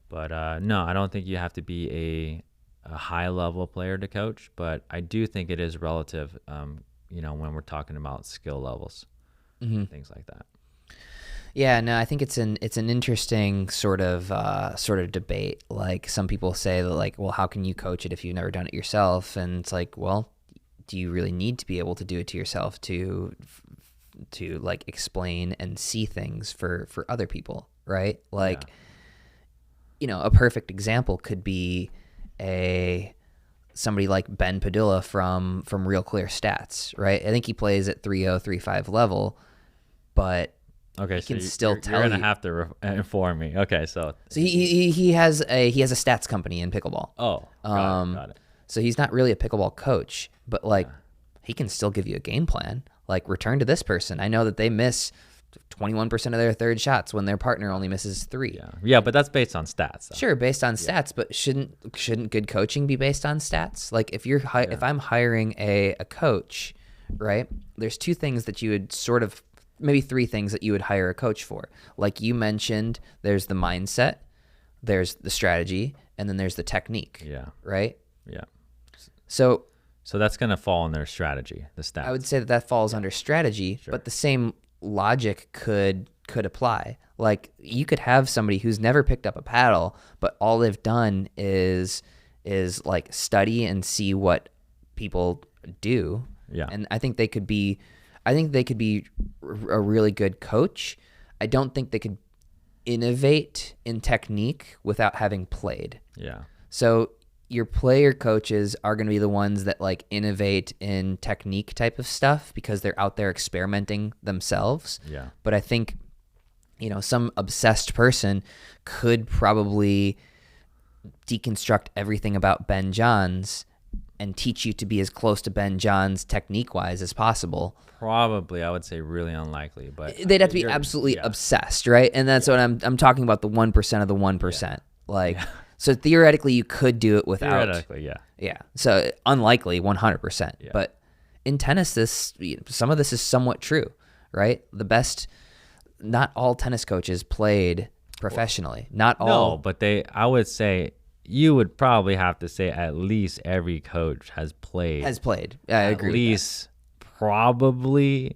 but no, I don't think you have to be a high level player to coach. But I do think it is relative, when we're talking about skill levels, things like that. Yeah, no, I think it's an interesting sort of debate. Like some people say that, like, well, how can you coach it if you've never done it yourself? And it's like, well, do you really need to be able to do it to yourself to like explain and see things for other people, right? Like, a perfect example could be somebody like Ben Padilla from Real Clear Stats, right? I think he plays at 3.0, 3.5 level, but okay, he can so still tell you're gonna have to inform me. Okay, so he has a stats company in pickleball. Oh, got it. So he's not really a pickleball coach, but he can still give you a game plan. Like, return to this person. I know that they miss 21% of their third shots when their partner only misses 3. Yeah, but that's based on stats, though. Sure, based on stats, but shouldn't good coaching be based on stats? Like, if I'm hiring a coach, right? There's 2 things that you would maybe 3 things that you would hire a coach for. Like you mentioned, there's the mindset, there's the strategy, and then there's the technique. Yeah. Right? Yeah. So that's going to fall in their strategy, the stats. I would say that falls under strategy, but the same logic could apply. Like, you could have somebody who's never picked up a paddle, but all they've done is like study and see what people do. Yeah. And I think they could be a really good coach. I don't think they could innovate in technique without having played. Yeah. So your player coaches are going to be the ones that like innovate in technique type of stuff because they're out there experimenting themselves. Yeah. But I think, some obsessed person could probably deconstruct everything about Ben Johns and teach you to be as close to Ben Johns technique-wise as possible. Probably, I would say really unlikely, but they'd have to be absolutely obsessed, right? And that's what I'm talking about, the 1% of the 1%. So theoretically, you could do it without. Theoretically, yeah. So unlikely, 100%. Yeah. But in tennis, some of this is somewhat true, right? Not all tennis coaches played professionally. Not all. No, but I would say you would probably have to say at least every coach has played. I agree. At least probably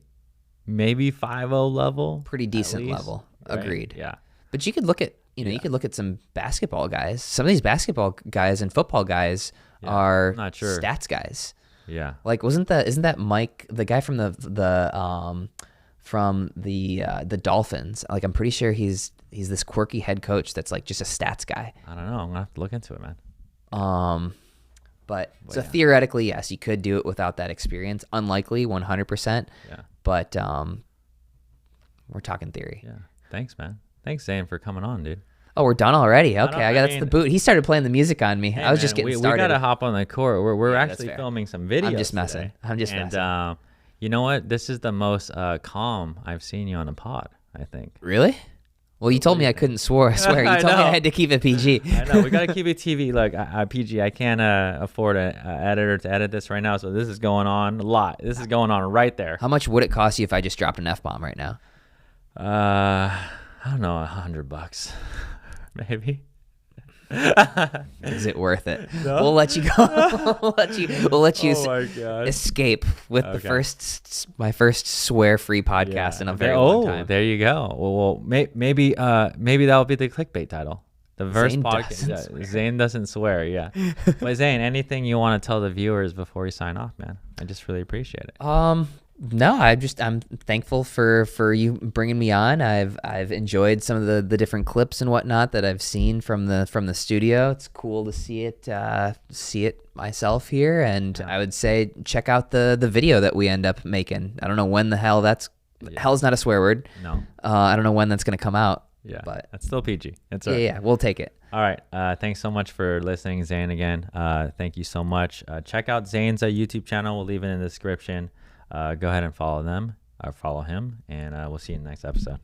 maybe 5-0 level. Pretty decent level. Right? Agreed. Yeah. But you could look at, you could look at some basketball guys. Some of these basketball guys and football guys are not sure. stats guys. Yeah. Like, isn't that Mike, the guy from the Dolphins? Like, I'm pretty sure he's this quirky head coach that's like just a stats guy. I don't know. I'm gonna have to look into it, man. But theoretically, yes, you could do it without that experience. Unlikely, 100%. Yeah. But we're talking theory. Yeah. Thanks, man. Thanks, Zane, for coming on, dude. Oh, we're done already. Okay, that's the boot. He started playing the music on me. I was just getting started. We gotta hop on the court. We're actually filming some videos. I'm just messing. And you know what? This is the most calm I've seen you on a pod, I think. Really? Well, you told me I couldn't swear. You told me I had to keep it PG. I know. We got to keep it TV. Look, PG, I can't afford an editor to edit this right now. So this is going on a lot. This is going on right there. How much would it cost you if I just dropped an F-bomb right now? I don't know, $100 maybe. Is it worth it? No? We'll let you go. we'll let you escape with my first swear-free podcast in a very long time. There you go. Well, maybe that'll be the clickbait title. The first podcast. Zane doesn't swear. Yeah. But Zane, anything you want to tell the viewers before we sign off, man? I just really appreciate it. No, I'm thankful for you bringing me on. I've enjoyed some of the different clips and whatnot that I've seen from the studio. It's cool to see it myself here, and I would say check out the video that we end up making. I don't know when the hell hell's not a swear word. No. I don't know when that's gonna come out. Yeah, but that's still PG. It's all right. Yeah, we'll take it. All right. Thanks so much for listening, Zane. Again, thank you so much. Check out Zane's YouTube channel. We'll leave it in the description. Go ahead and follow them or follow him, and we'll see you in the next episode.